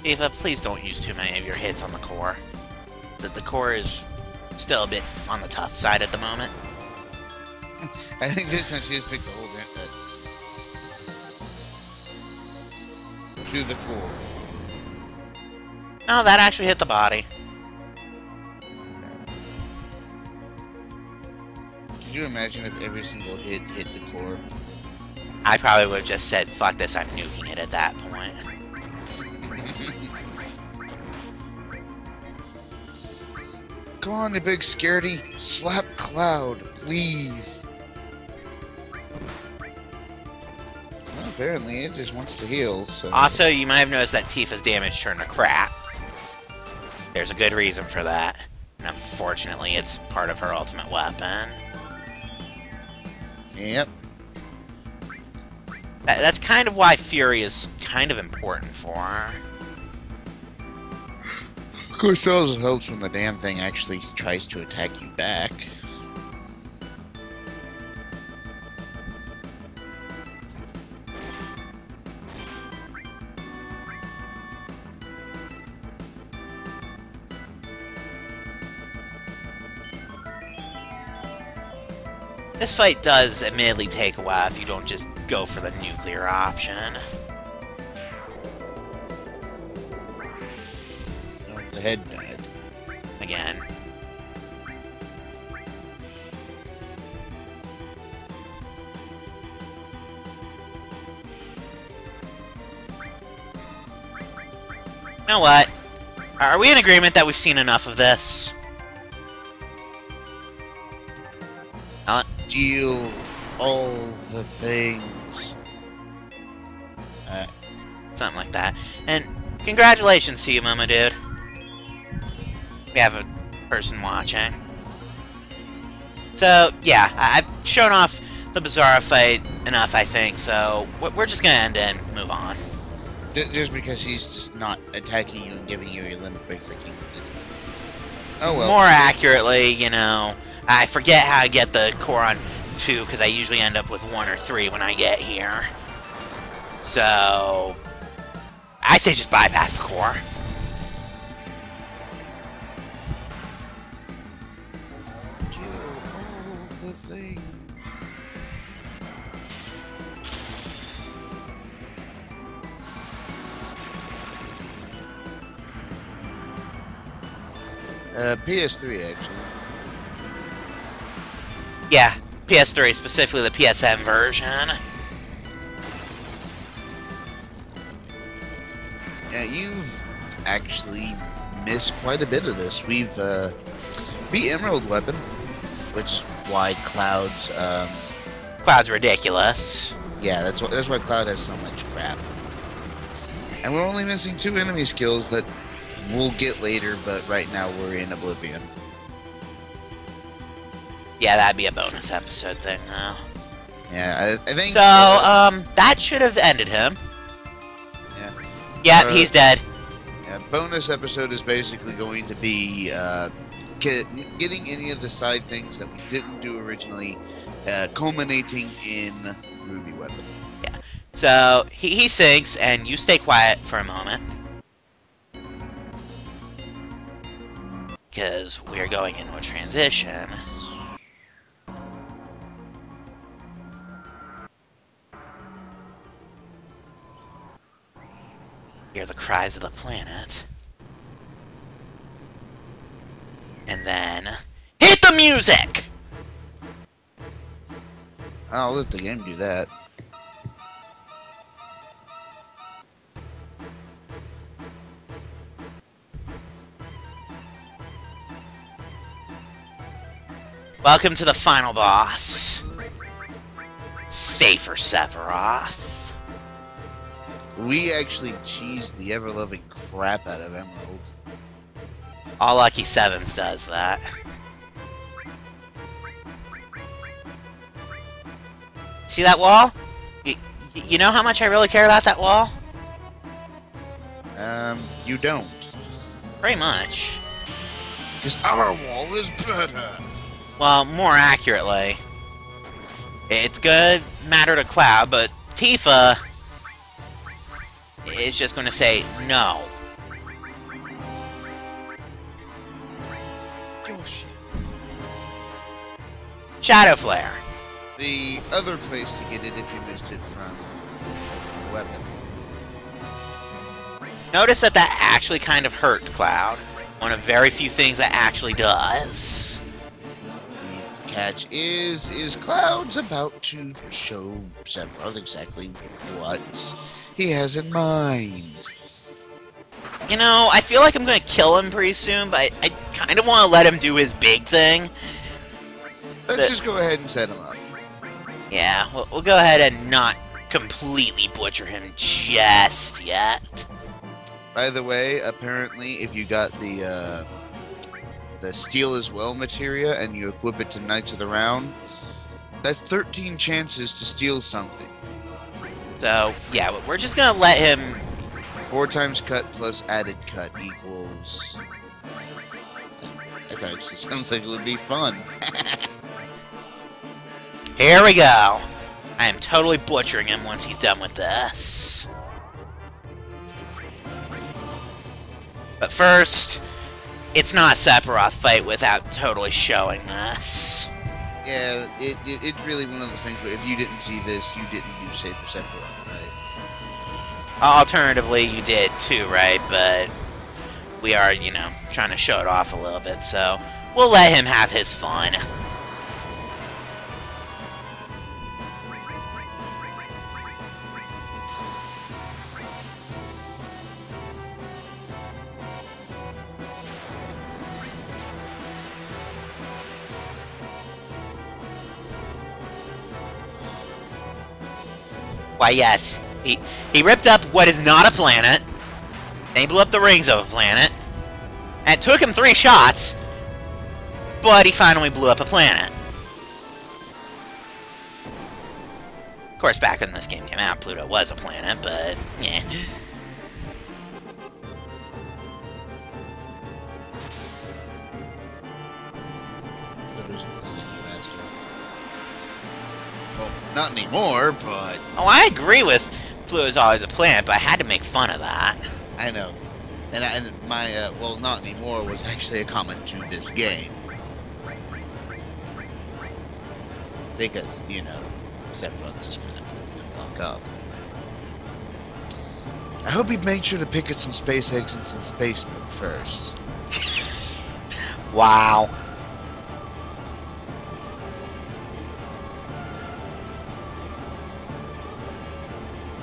Eva, please don't use too many of your hits on the core. The core is still a bit on the tough side at the moment. I think this time she just picked the whole to the core. No, that actually hit the body. Could you imagine if every single hit the core? I probably would have just said, fuck this, I'm nuking it at that point. Come on, you big scaredy. Slap Cloud, please. Well, apparently it just wants to heal, so... Also, you might have noticed that Tifa's damage turned to crap. There's a good reason for that. And unfortunately, it's part of her ultimate weapon. Yep. That's kind of why Fury is kind of important for her. Of course, it also helps when the damn thing actually tries to attack you back. This fight does admittedly take a while if you don't just go for the nuclear option. Oh, the head died. Again. You know what? Are we in agreement that we've seen enough of this? Steal all the things. Something like that. And congratulations to you, Mama Dude. We have a person watching. So, yeah, I've shown off the Bizarro fight enough, I think, so we're just gonna end it and move on. Just because he's just not attacking you and giving you your limit breaks like he did. Oh well. More accurately, you know, I forget how I get the core on 2 because I usually end up with 1 or 3 when I get here. So, I say just bypass the core. Kill all the things. PS3 actually. Yeah, PS3, specifically the PSN version. Yeah, you've actually missed quite a bit of this. We've beat Emerald Weapon, which is why Cloud's Cloud's ridiculous. yeah, that's why Cloud has so much crap. And we're only missing 2 enemy skills that we'll get later, but right now we're in Oblivion. Yeah, that'd be a bonus episode thing, though. Yeah, I think... So, that should have ended him. Yeah. Yeah, he's dead. Yeah, bonus episode is basically going to be getting any of the side things that we didn't do originally, culminating in Ruby Weapon. Yeah. So, he sinks, and you stay quiet for a moment. Because we're going into a transition. Hear the cries of the planet. And then... hit the music! I'll let the game do that. Welcome to the final boss. Safer Sephiroth. We actually cheesed the ever-loving crap out of Emerald. All Lucky Sevens does that. See that wall? You know how much I really care about that wall? You don't. Pretty much. Because our wall is better. Well, more accurately, it's good matter to Cloud, but Tifa is just going to say no. Gosh. Shadow Flare. The other place to get it if you missed it from the weapon. Notice that actually kind of hurt Cloud. One of very few things that actually does. The catch is Cloud's about to show Sephiroth exactly what he has in mind. You know, I feel like I'm going to kill him pretty soon, but I kind of want to let him do his big thing. Let's just go ahead and set him up. Yeah, we'll go ahead and not completely butcher him just yet. By the way, apparently, if you got the Steel as Well materia and you equip it to Knights of the Round, that's 13 chances to steal something. So, yeah, we're just gonna let him... 4 times cut plus added cut equals... That actually sounds like it would be fun. Here we go! I am totally butchering him once he's done with this. But first, it's not a Sephiroth fight without totally showing this. Yeah, it's really one of those things where if you didn't see this, you didn't do Safer Sephiroth, right? Alternatively, you did too, right? But we are, you know, trying to show it off a little bit, so we'll let him have his fun. Why, yes, he ripped up what is not a planet, then he blew up the rings of a planet, and it took him 3 shots, but he finally blew up a planet. Of course, back when this game came out, Pluto was a planet, but, yeah. Well, not anymore, but... Oh, I agree with Pluto's always a planet, but I had to make fun of that. I know. And my, well, not anymore was actually a comment to this game. Because, you know, Sephiroth just gonna put the fuck up. I hope he made sure to pick up some space eggs and some space milk first. Wow.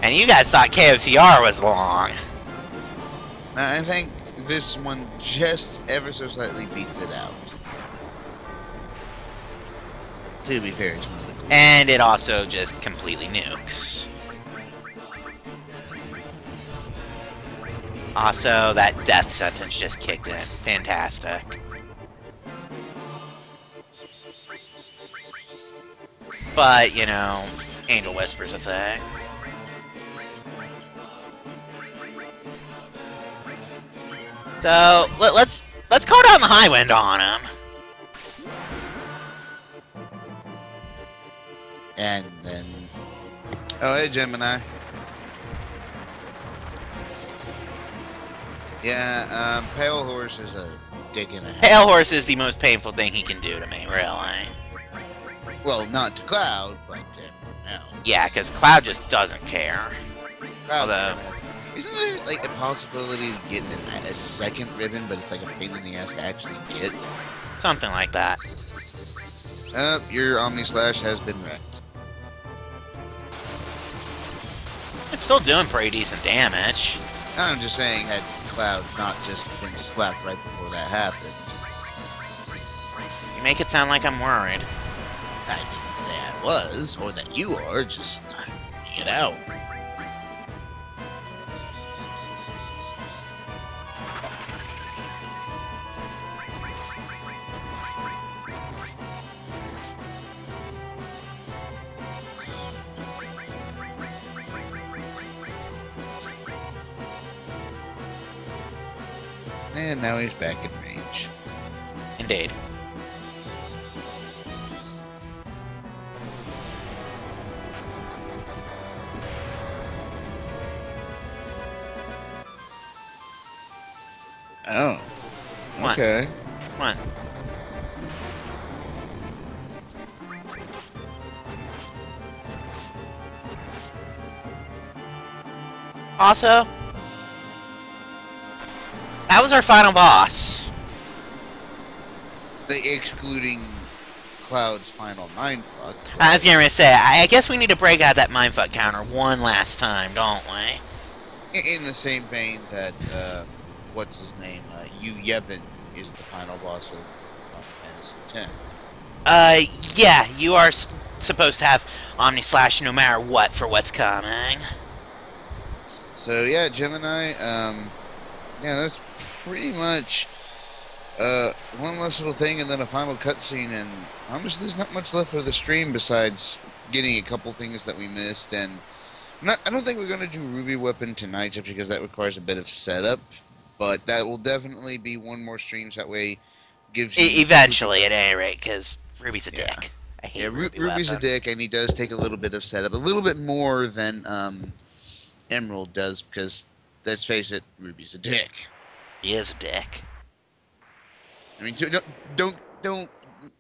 And you guys thought KOTR was long. I think this one just ever so slightly beats it out. To be fair, it's one of the cool. And it also just completely nukes. Also, that death sentence just kicked in. Fantastic. But, you know, Angel Whisper's a thing. So, let's call down the high wind on him. And then... Oh, hey, Gemini. Yeah, Pale Horse is a dick and a half. Pale Horse is the most painful thing he can do to me, really. Well, not to Cloud, but no. Yeah, because Cloud just doesn't care. Cloud, Although... Isn't there, like, a possibility of getting a second ribbon, but it's like a pain in the ass to actually get? Something like that. Your Omni Slash has been wrecked. It's still doing pretty decent damage. I'm just saying, had Cloud not just been slapped right before that happened. You make it sound like I'm worried. I didn't say I was, or that you are, just get out. And now he's back in range. Indeed. Oh. What? Okay. What? Also, that was our final boss. Excluding Cloud's final mindfuck. I was going to say, I guess we need to break out that mindfuck counter one last time, don't we? In the same vein that, what's his name? Yevon is the final boss of Final Fantasy X. Yeah, you are supposed to have Omni Slash no matter what for what's coming. So, yeah, Gemini, yeah, that's pretty much, one last little thing and then a final cutscene, and honestly, there's not much left for the stream besides getting a couple things that we missed, and I don't think we're going to do Ruby Weapon tonight just because that requires a bit of setup, but that will definitely be one more stream, so that way gives you... Eventually, at any rate, because Ruby's a dick. I hate Ruby's a dick, and he does take a little bit of setup, a little bit more than Emerald does, because, let's face it, Ruby's a dick. He is a dick. I mean, don't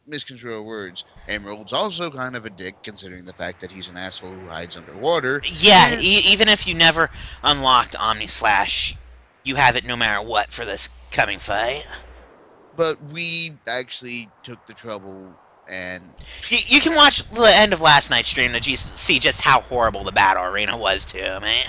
misconstrue words. Emerald's also kind of a dick, considering the fact that he's an asshole who hides underwater. Yeah, even if you never unlocked Omni Slash, you have it no matter what for this coming fight. But we actually took the trouble and... You can watch the end of last night's stream to see just how horrible the battle arena was to me.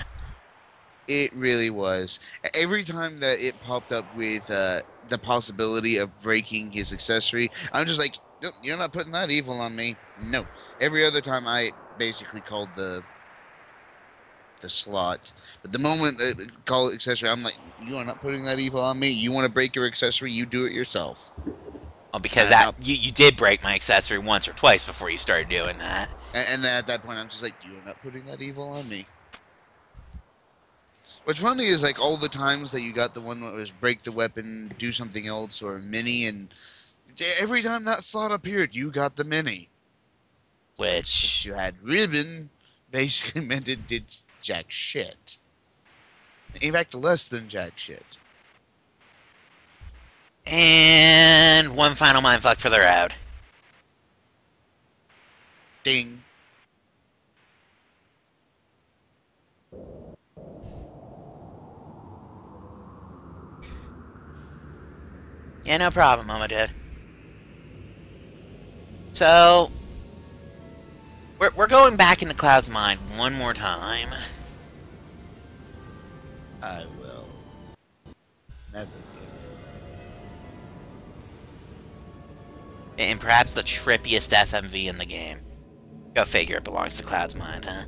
It really was. Every time that it popped up with the possibility of breaking his accessory, I'm just like, nope, you're not putting that evil on me. No. Every other time I basically called the slot. But the moment I call it accessory, I'm like, you are not putting that evil on me. You want to break your accessory, you do it yourself. Oh, because you did break my accessory once or twice before you started doing that. And then at that point, I'm just like, you are not putting that evil on me. What's funny is, like, all the times that you got the one that was break the weapon, do something else, or mini, and every time that slot appeared, you got the mini. Which... If you had ribbon, basically meant it did jack shit. In fact, less than jack shit. And one final mindfuck for the road. Ding. Yeah, no problem, Mama Dude. So, we're going back into Cloud's mind one more time. I will never give. And perhaps the trippiest FMV in the game. Go figure, it belongs to Cloud's mind, huh?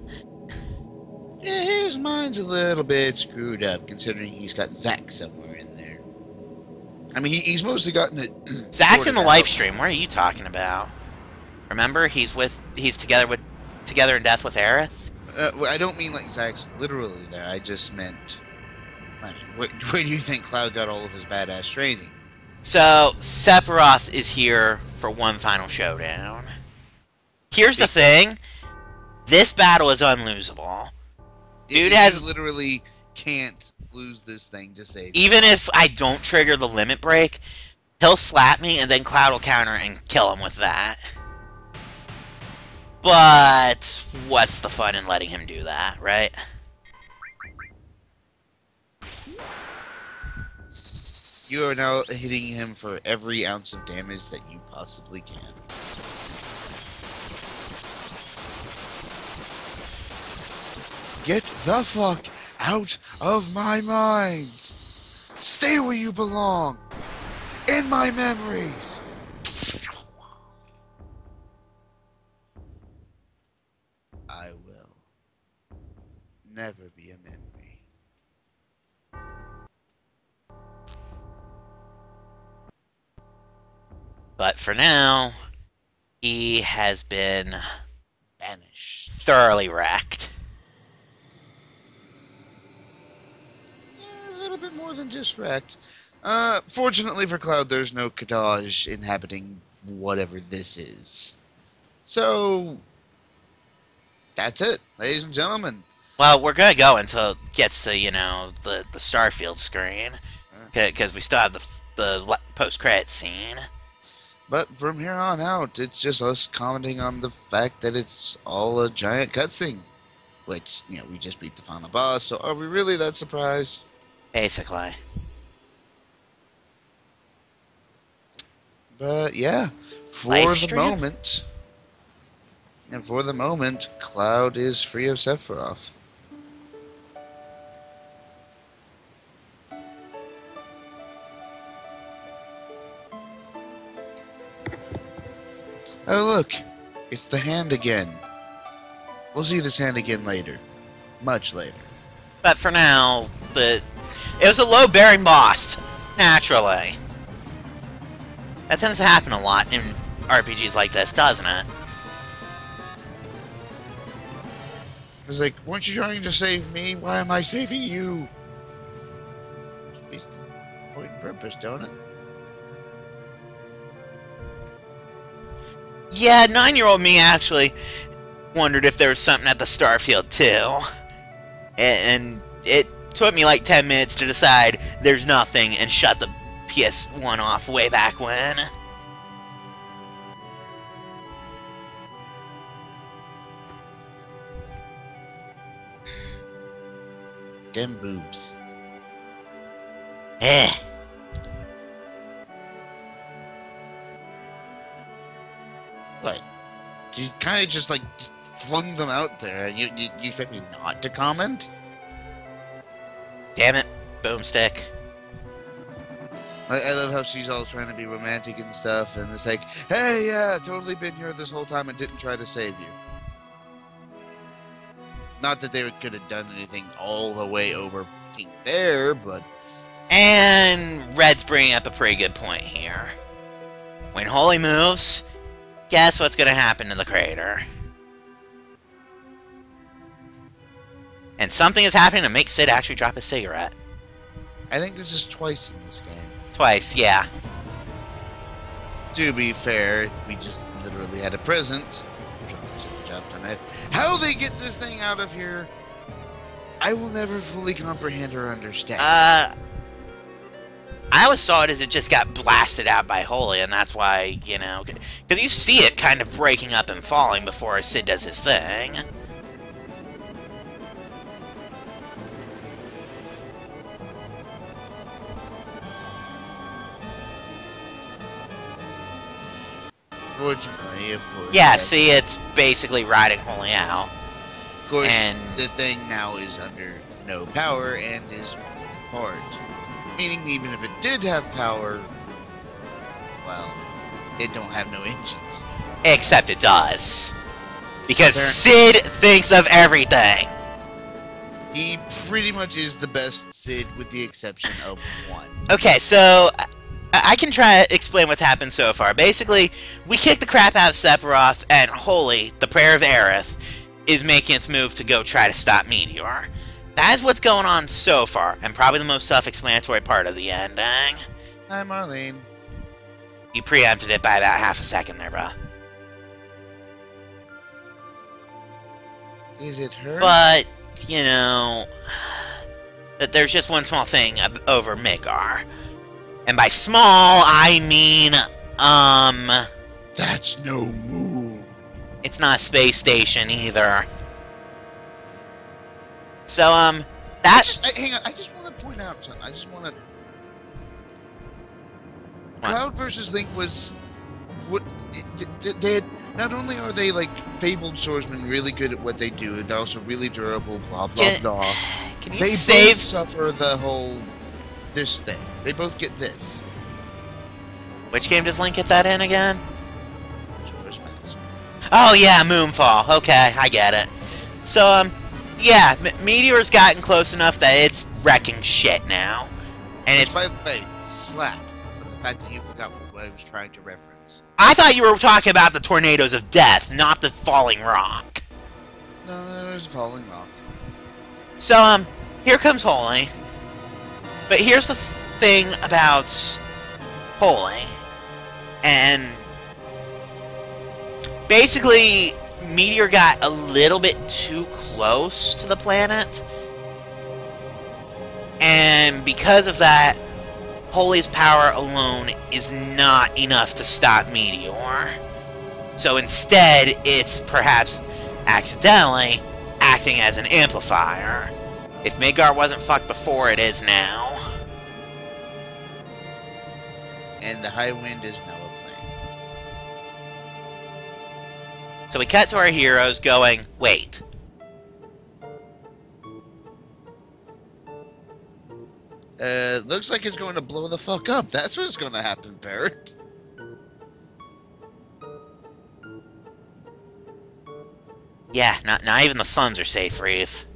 Yeah, his mind's a little bit screwed up, considering he's got Zack somewhere in there. I mean, he's mostly gotten it... Zach's in the live stream. What are you talking about? Remember, he's together in death with Aerith. I don't mean like Zach's literally there. I just meant, I mean, where do you think Cloud got all of his badass training? So Sephiroth is here for one final showdown. Here's the thing: this battle is unlosable. Dude has literally can't lose this thing to save. Even if I don't trigger the limit break, he'll slap me, and then Cloud will counter and kill him with that. But what's the fun in letting him do that, right? You are now hitting him for every ounce of damage that you possibly can. Get the fuck out of my mind! Stay where you belong! In my memories! I will never be a memory. But for now, he has been Banished. thoroughly wrecked. A little bit more than just wrecked. Fortunately for Cloud, there's no Kadaj inhabiting whatever this is. So, that's it, ladies and gentlemen. Well, we're gonna go until it gets to, you know, the Starfield screen, because we still have the post-credit scene. But from here on out, it's just us commenting on the fact that it's all a giant cutscene. Which, you know, we just beat the final boss, so are we really that surprised? Basically. But yeah, for Live the stream? moment, and for the moment, Cloud is free of Sephiroth. Oh look, it's the hand again. We'll see this hand again later. Much later. But for now, it was a low-bearing boss, naturally. That tends to happen a lot in RPGs like this, doesn't it? It's like, weren't you trying to save me? Why am I saving you? It's the point and purpose, don't it? Yeah, 9-year-old me actually wondered if there was something at the Starfield too. And it took me like 10 minutes to decide there's nothing and shut the PS1 off way back when. Them boobs. Eh. What? You kind of just like flung them out there. You expect me not to comment? Damn it, boomstick. I love how she's all trying to be romantic and stuff, and it's like, hey, yeah, totally been here this whole time and didn't try to save you. Not that they could have done anything all the way over there, but... And Red's bringing up a pretty good point here. When Holy moves, guess what's going to happen to the crater? And something is happening to make Sid actually drop his cigarette. I think this is twice in this game. Twice, yeah. To be fair, we just literally had a present. Dropped on it. How they get this thing out of here, I will never fully comprehend or understand. I always saw it as it just got blasted out by Holy, and that's why, you know, because you see it kind of breaking up and falling before Sid does his thing. Fortunately, of course. Yeah, see, it's basically riding Holy out. Of course, and the thing now is under no power and is hard. Meaning, even if it did have power, well, it don't have no engines. Except it does. Because Sid thinks of everything. He pretty much is the best Sid with the exception of one. Okay, so I can try to explain what's happened so far. Basically, we kicked the crap out of Sephiroth, and Holy, the Prayer of Aerith, is making its move to go try to stop Meteor. That is what's going on so far, and probably the most self-explanatory part of the ending. Hi, Marlene. You preempted it by about half a second there, bro. Is it her? But, you know, there's just one small thing over Midgar. And by small, I mean, That's no moon. it's not a space station either. So, Hang on, I just want to point out something. I just want to... Cloud versus Link was... They had, not only are they, like, fabled swordsmen, really good at what they do, they're also really durable, blah, blah, blah. Can you They save... both suffer the whole... this thing. They both get this. Which game does Link get that in again? Majora's Mask. Oh, yeah, Moonfall. Okay, I get it. So, yeah, Meteor's gotten close enough that it's wrecking shit now. And it's... By the way, slap for the fact that you forgot what I was trying to reference. I thought you were talking about the tornadoes of death, not the falling rock. No, there's a falling rock. So, here comes Holy. But here's the thing about Holy. And basically, Meteor got a little bit too close to the planet. And because of that, Holy's power alone is not enough to stop Meteor. So instead, it's perhaps accidentally acting as an amplifier. If Midgar wasn't fucked before, it is now. And the high wind is now a plane. So we cut to our heroes going, wait. Looks like it's going to blow the fuck up. That's what's going to happen, Barrett. Yeah, not even the suns are safe, Reeve.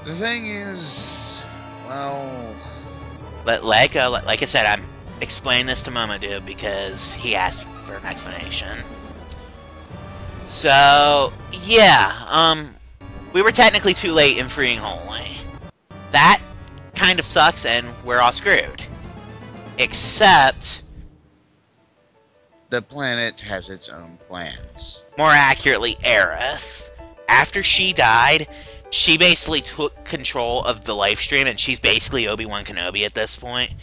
The thing is, well... Like I said, I'm explaining this to Momodu because he asked for an explanation. So, yeah, we were technically too late in freeing Holy. That kind of sucks, and we're all screwed. Except... the planet has its own plans. More accurately, Aerith. After she died, she basically took control of the life stream, and she's basically Obi-Wan Kenobi at this point.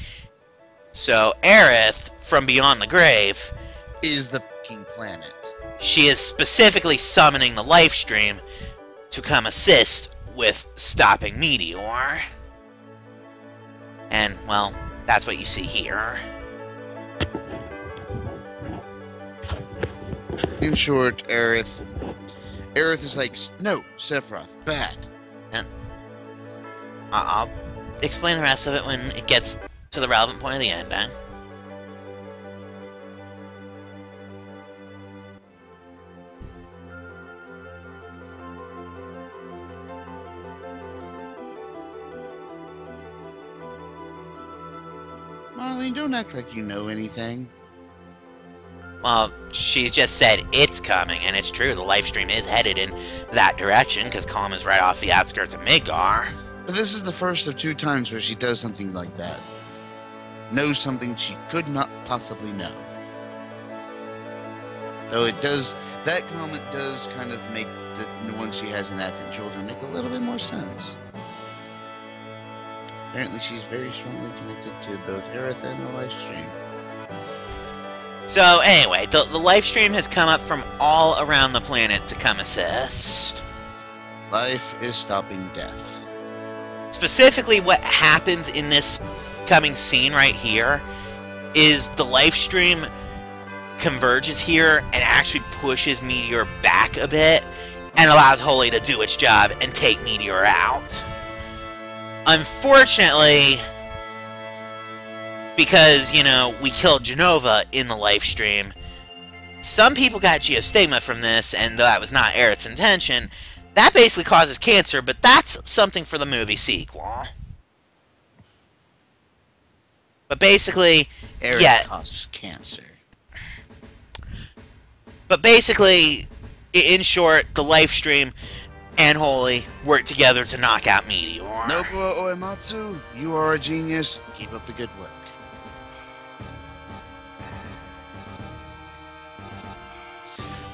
So, Aerith, from beyond the grave... is the fucking planet. She is specifically summoning the life stream to come assist with stopping Meteor. And, well, that's what you see here. In short, Aerith is like, no, Sephiroth, bad. And I'll explain the rest of it when it gets to the relevant point of the ending. Marlene, don't act like you know anything. Well, she just said it's coming, and it's true, the life stream is headed in that direction, because Calm is right off the outskirts of Midgar. But this is the first of 2 times where she does something like that. Knows something she could not possibly know. Though it does, that comment does kind of make the one she has in Advent Children make a little bit more sense. Apparently she's very strongly connected to both Aerith and the life stream. So, anyway, the life stream has come up from all around the planet to come assist. Life is stopping death. Specifically, what happens in this coming scene right here is the life stream converges here and actually pushes Meteor back a bit and allows Holy to do its job and take Meteor out. Unfortunately, because, you know, we killed Genova in the life stream, some people got geostigma from this, and though that was not Aerith's intention, that basically causes cancer, but that's something for the movie sequel. But basically, Aerith causes cancer. But basically, in short, the live stream and Holy work together to knock out Meteor. Nobuo Uematsu, you are a genius. Keep up the good work.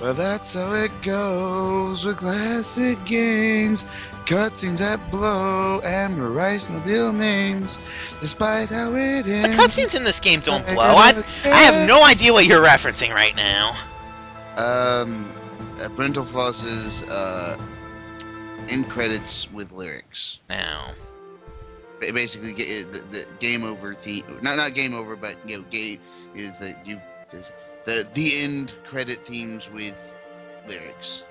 Well, that's how it goes with classic games. Cutscenes that blow and Rice Mobile names. Despite how it ends. The cutscenes in this game don't blow. I have no idea what you're referencing right now. Brental Floss's end credits with lyrics. No. Basically, the game over theme. Not game over, but you know, game is the end credit themes with lyrics.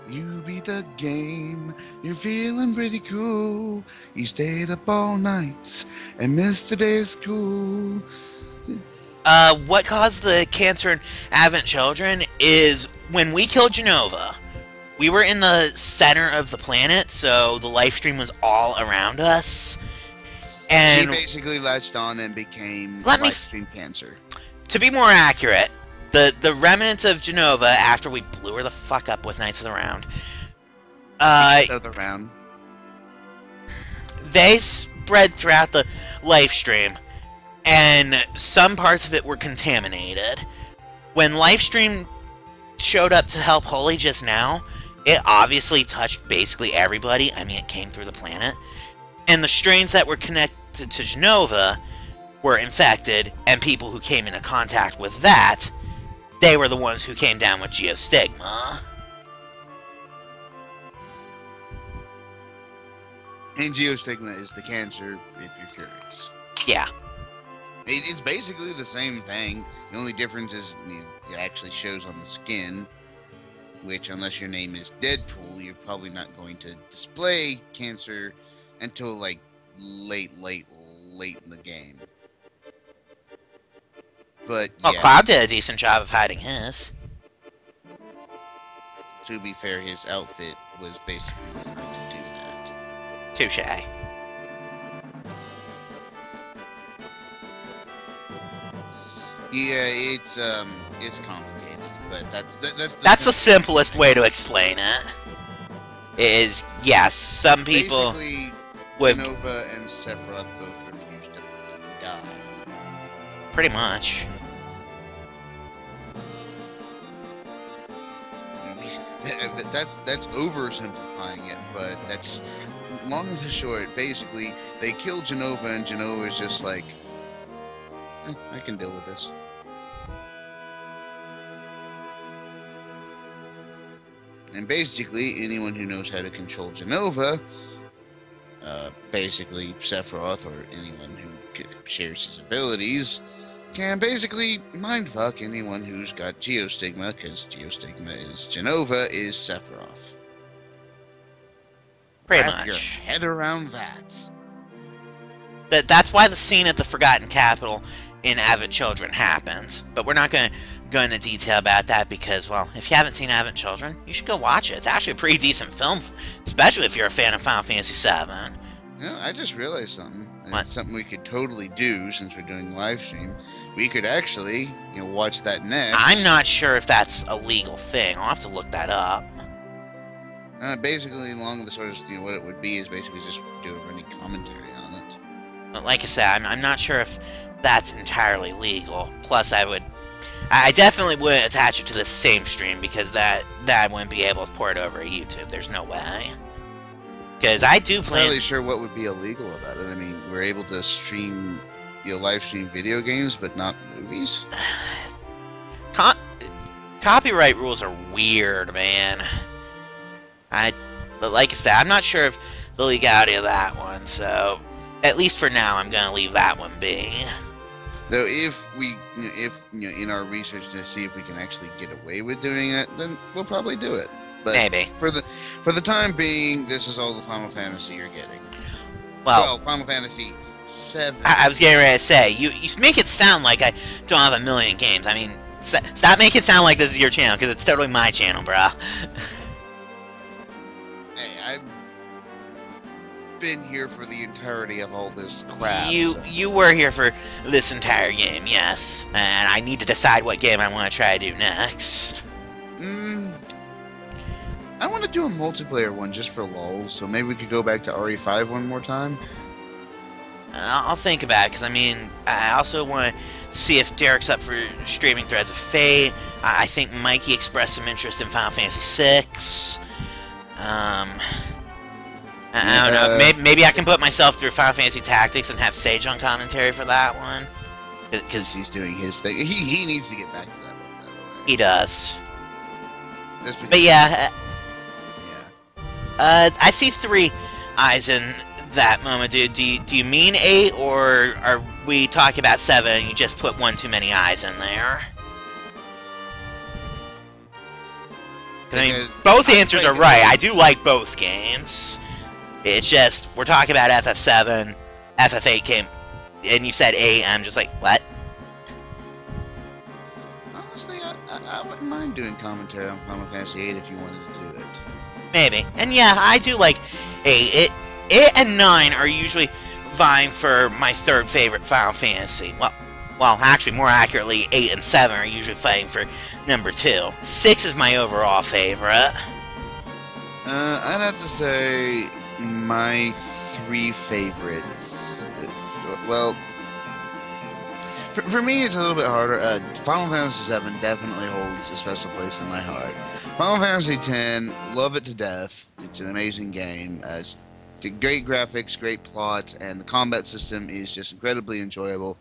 You beat the game, you're feeling pretty cool. You stayed up all night and missed a day of school. What caused the cancer in Advent Children is when we killed Genova, we were in the center of the planet, so the live stream was all around us. And she basically latched on and became live stream cancer. To be more accurate, the remnants of Genova, after we blew her the fuck up with Knights of the Round, they spread throughout the live stream, and some parts of it were contaminated. When Livestream showed up to help Holy just now, it obviously touched basically everybody. I mean, it came through the planet. And the strains that were connected to Genova were infected, and people who came into contact with that, they were the ones who came down with geostigma. And geostigma is the cancer, if you're curious. Yeah. It's basically the same thing. The only difference is it actually shows on the skin, which, unless your name is Deadpool, you're probably not going to display cancer until, like, late in the game. But, well, yeah. Cloud did a decent job of hiding his. To be fair, his outfit was basically designed to do that. Touche. Yeah, it's complicated, but that's the simplest way to explain it. Is yes, some people basically with Genova and Sephiroth both refused to fucking die. Pretty much. That's oversimplifying it, but that's long and the short. Basically, they killed Genova, and Genova's just like, I can deal with this. And basically, anyone who knows how to control Genova, basically Sephiroth or anyone who shares his abilities, can basically mindfuck anyone who's got geostigma, because geostigma is Genova, is Sephiroth. Pretty Wrap much. your head around that. That's why the scene at the Forgotten Capital in Advent Children happens. But we're not going to go into detail about that because, well, if you haven't seen Advent Children, you should go watch it. It's actually a pretty decent film, especially if you're a fan of Final Fantasy VII. You know, I just realized something. What? It's something we could totally do since we're doing live stream. We could actually, watch that next. I'm not sure if that's a legal thing. I'll have to look that up. Basically, along the sort of, what it would be is basically just do a running commentary on it. But like I said, I'm not sure if that's entirely legal. Plus, I definitely wouldn't attach it to the same stream because that wouldn't be able to port it over to YouTube. There's no way. Because I do plan. I'm not really sure what would be illegal about it. I mean, we're able to stream, live stream video games, but not movies. Copyright rules are weird, man. But like I said, I'm not sure of the legality of that one, so at least for now, I'm gonna leave that one be. Though, if in our research to see if we can actually get away with doing it, then we'll probably do it. But maybe for the time being, this is all the Final Fantasy you're getting. Well, Final Fantasy 7. I was getting ready to say, you make it sound like I don't have a million games. I mean, stop making it sound like this is your channel, because it's totally my channel, bro. Hey, I've been here for the entirety of all this crap. You were here for this entire game, yes. And I need to decide what game I want to try to do next. I want to do a multiplayer one just for lulz, so maybe we could go back to RE5 one more time. I'll think about it, because, I mean, I also want to see if Derek's up for streaming Threads of Fate. I think Mikey expressed some interest in Final Fantasy VI. I don't know. Maybe I can put myself through Final Fantasy Tactics and have Sage on commentary for that one. Because he's doing his thing. He needs to get back to that one, by the way. He does. But yeah. I see 3 eyes in that moment, dude. Do you mean 8, or are we talking about 7 and you just put one too many eyes in there? I mean, both answers are right. I do like both games. It's just, we're talking about FF7, FF8 came, and you said 8, and I'm just like, what? Honestly, I wouldn't mind doing commentary on Final Fantasy 8 if you wanted to do it. Maybe. And yeah, I do like 8. 8 and 9 are usually vying for my 3rd favorite Final Fantasy. Well, actually, more accurately, 8 and 7 are usually fighting for number 2. 6 is my overall favorite. I'd have to say my 3 favorites. Well, for me, it's a little bit harder. Final Fantasy VII definitely holds a special place in my heart. Final Fantasy X, love it to death. It's an amazing game. It's great graphics, great plot, and the combat system is just incredibly enjoyable.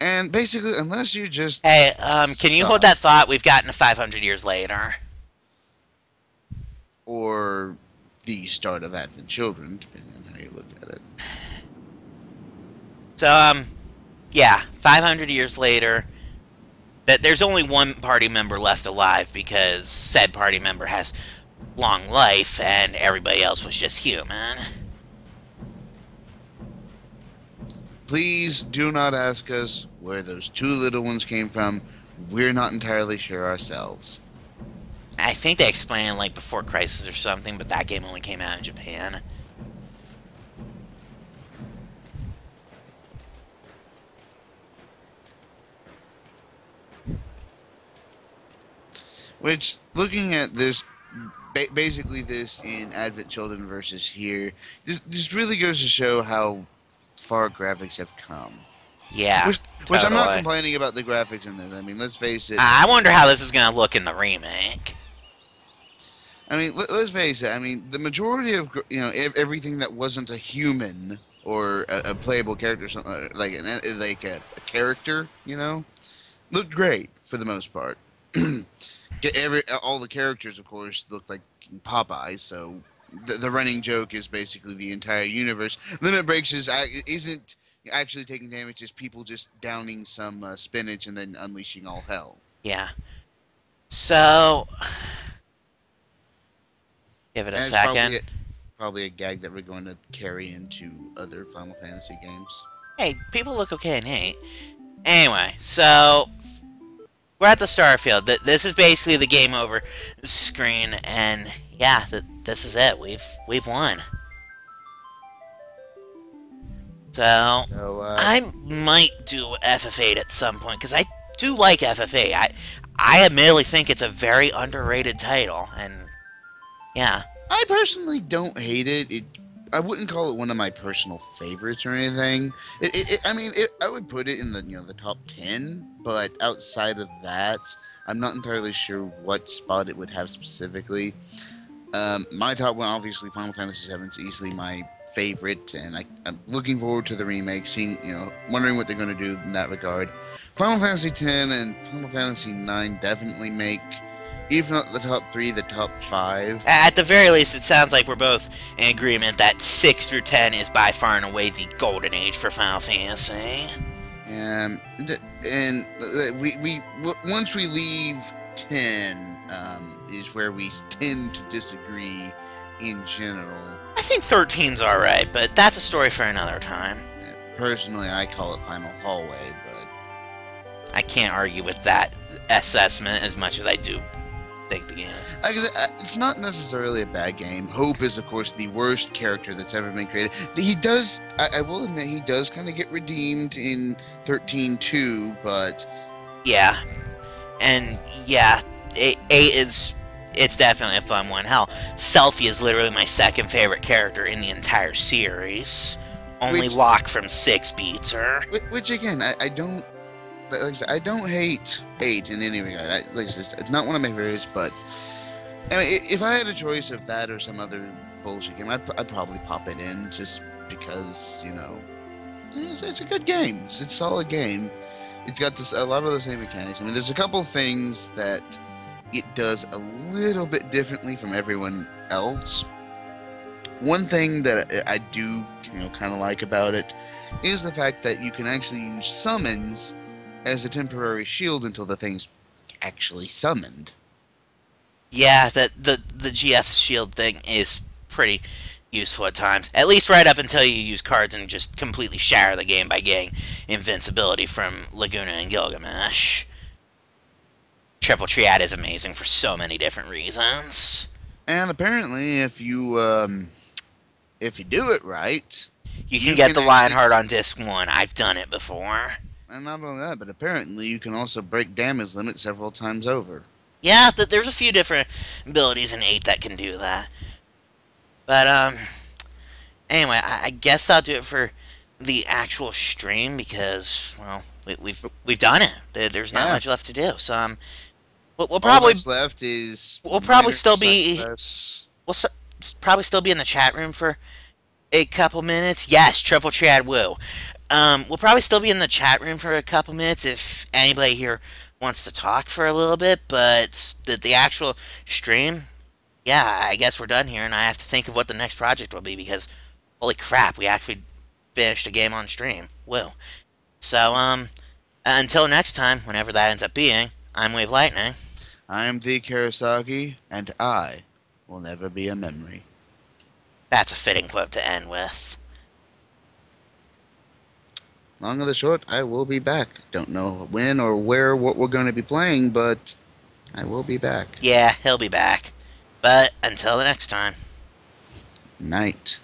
And basically, unless you just... Hey, can you hold that thought? We've gotten to 500 years later. Or the start of Advent Children, depending on how you look at it. So, yeah, 500 years later, there's only one party member left alive because said party member has long life and everybody else was just human. Please do not ask us where those 2 little ones came from. We're not entirely sure ourselves. I think they explained like before Crisis or something, but that game only came out in Japan. Which, looking at this, basically this in Advent Children versus here, this really goes to show how far graphics have come. Yeah, which I'm not complaining about the graphics in this. I mean, let's face it. I wonder how this is going to look in the remake. I mean, let's face it. I mean, the majority of everything that wasn't a human or a playable character, something like a character, looked great for the most part. All the characters, of course, look like Popeye. So the running joke is basically the entire universe. Limit Breaks isn't actually taking damage; just people just downing some spinach and then unleashing all hell. Yeah. So, give it a second. Probably a gag that we're going to carry into other Final Fantasy games. Hey, people look okay in 8. Anyway, so we're at the Starfield. This is basically the game over screen, and yeah, this is it. We've won. So I might do FF8 at some point because I do like FF8. I admittedly think it's a very underrated title, and yeah. I personally don't hate it. I wouldn't call it one of my personal favorites or anything. I would put it in the top 10, but outside of that, I'm not entirely sure what spot it would have specifically. My top one, obviously, Final Fantasy VII is easily my favorite, and I'm looking forward to the remake, wondering what they're going to do in that regard. Final Fantasy X and Final Fantasy IX definitely make, if not the top 3, the top 5. At the very least, it sounds like we're both in agreement that 6 through 10 is by far and away the golden age for Final Fantasy. And we once we leave 10, is where we tend to disagree in general. I think 13's alright, but that's a story for another time. personally, I call it Final Hallway, but I can't argue with that assessment as much as I do think the game is. it's not necessarily a bad game. Hope is, of course, the worst character that's ever been created. He does, I will admit, he does kind of get redeemed in 13-2, but Yeah, and yeah, 8 is, it's definitely a fun one. Hell, Selfie is literally my second favorite character in the entire series. Only Locke from 6 beats her. Which again, I don't. Like I said, I don't hate 8 in any regard. Like I said, it's not one of my favorites, but I mean, if I had a choice of that or some other bullshit game, I'd probably pop it in just because, you know, it's a good game. It's a solid game. It's got a lot of the same mechanics. I mean, there's a couple things that it does a little bit differently from everyone else. One thing that I do, you know, kind of like about it is the fact that you can actually use summons as a temporary shield until the thing's actually summoned. Yeah, the GF shield thing is pretty useful at times. At least right up until you use cards and just completely shatter the game by getting invincibility from Laguna and Gilgamesh. Triple Triad is amazing for so many different reasons. And apparently, if you do it right, you can get the Lionheart on disc 1. I've done it before. And not only that, but apparently you can also break damage limits several times over. Yeah, there's a few different abilities in 8 that can do that. But, anyway, I guess that'll do it for the actual stream because, well, we've done it. There's not much left to do. So, we'll probably... All that's left is... We'll probably still be... We'll probably still be in the chat room for a couple minutes. Yes, Triple Triad Woo. We'll probably still be in the chat room for a couple minutes if anybody here wants to talk for a little bit, but the actual stream, yeah, I guess we're done here, and I have to think of what the next project will be, because, holy crap, we actually finished a game on stream. Whoa. So, until next time, whenever that ends up being, I'm Wave Lightning. I'm the Karasaki, and I will never be a memory. That's a fitting quote to end with. Long of the short, I will be back. Don't know when or where, what we're going to be playing, but I will be back. Yeah, he'll be back. But until the next time. Night.